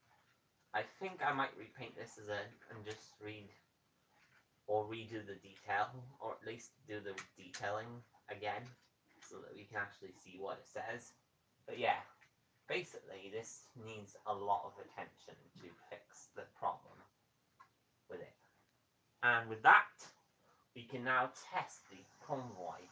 I think I might repaint this and just redo the detail, or at least do the detailing again, so that we can actually see what it says. But yeah, basically this needs a lot of attention to fix the problem with it. And with that, we can now test the convoy.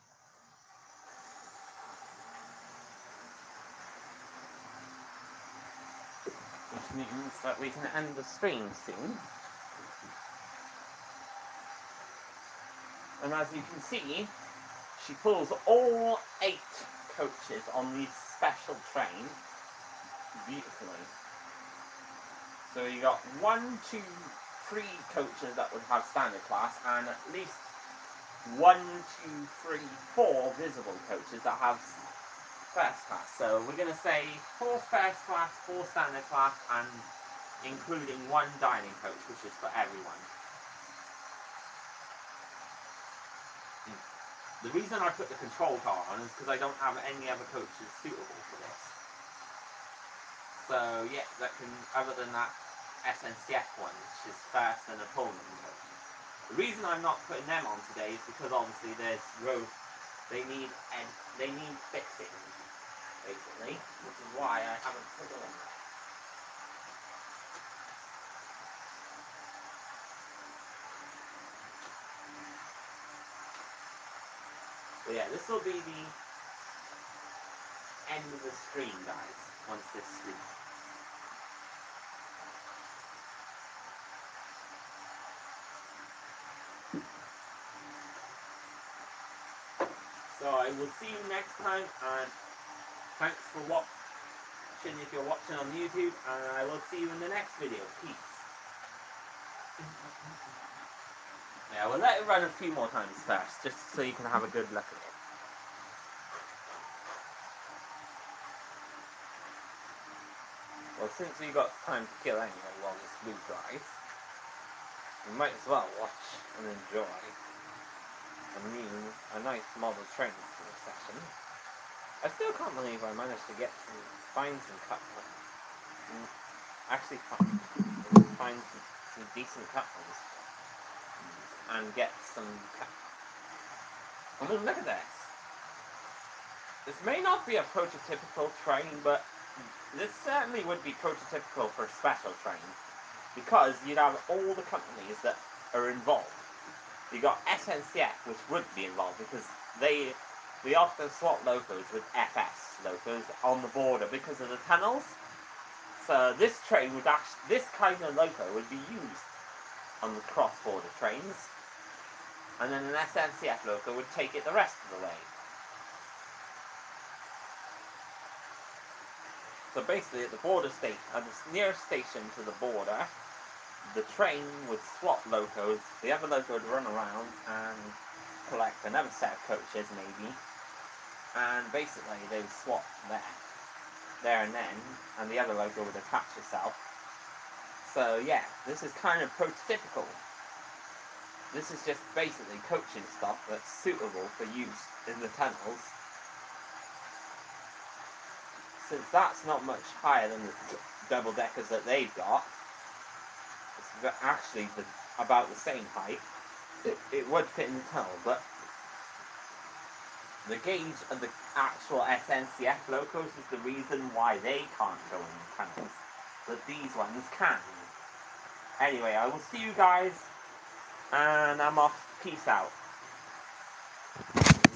Which means that we can end the stream soon. And as you can see, she pulls all 8 coaches on this special train beautifully. So you got 1, 2, 3 coaches that would have standard class, and at least 1, 2, 3, 4 visible coaches that have first class. So we're going to say 4 first class, 4 standard class, and including 1 dining coach, which is for everyone. The reason I put the control car on is because I don't have any other coaches suitable for this. So yeah, that can, other than that SNCF one, which is first and a Pullman coach. The reason I'm not putting them on today is because obviously there's they need fixing, basically, which is why I haven't put them on there. But yeah, this will be the end of the stream, guys, once this sleeps. So I will see you next time, and thanks for watching if you're watching on YouTube, and I will see you in the next video. Peace. Yeah, we'll let it run a few more times first, just so you can have a good look at it. Well, since we've got time to kill anyway while this blue dries, we might as well watch and enjoy a nice model train for the session. I still can't believe I managed to find some decent couples and get some I mean, look at this. This may not be a prototypical train, but this certainly would be prototypical for a special train, because you'd have all the companies that are involved. You got SNCF, which would be involved because they often swap locos with FS locos on the border because of the tunnels. So this train would this kind of loco would be used on the cross-border trains, and then an SNCF loco would take it the rest of the way. So basically, at the border station, at the nearest station to the border, the train would swap locos, the other loco would run around and collect another set of coaches maybe, and basically they would swap there and then, and the other loco would attach itself. So yeah, this is kind of prototypical. This is just basically coaching stuff that's suitable for use in the tunnels. Since that's not much higher than the double-deckers that they've got, it's actually about the same height. It would fit in the tunnel, but the gauge of the actual SNCF locos is the reason why they can't go in the tunnels, but these ones can. Anyway, I will see you guys, and I'm off. Peace out.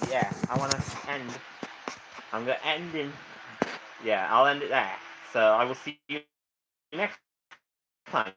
Yeah, I want to end. I'm going to end in... Yeah, I'll end it there. So I will see you next time.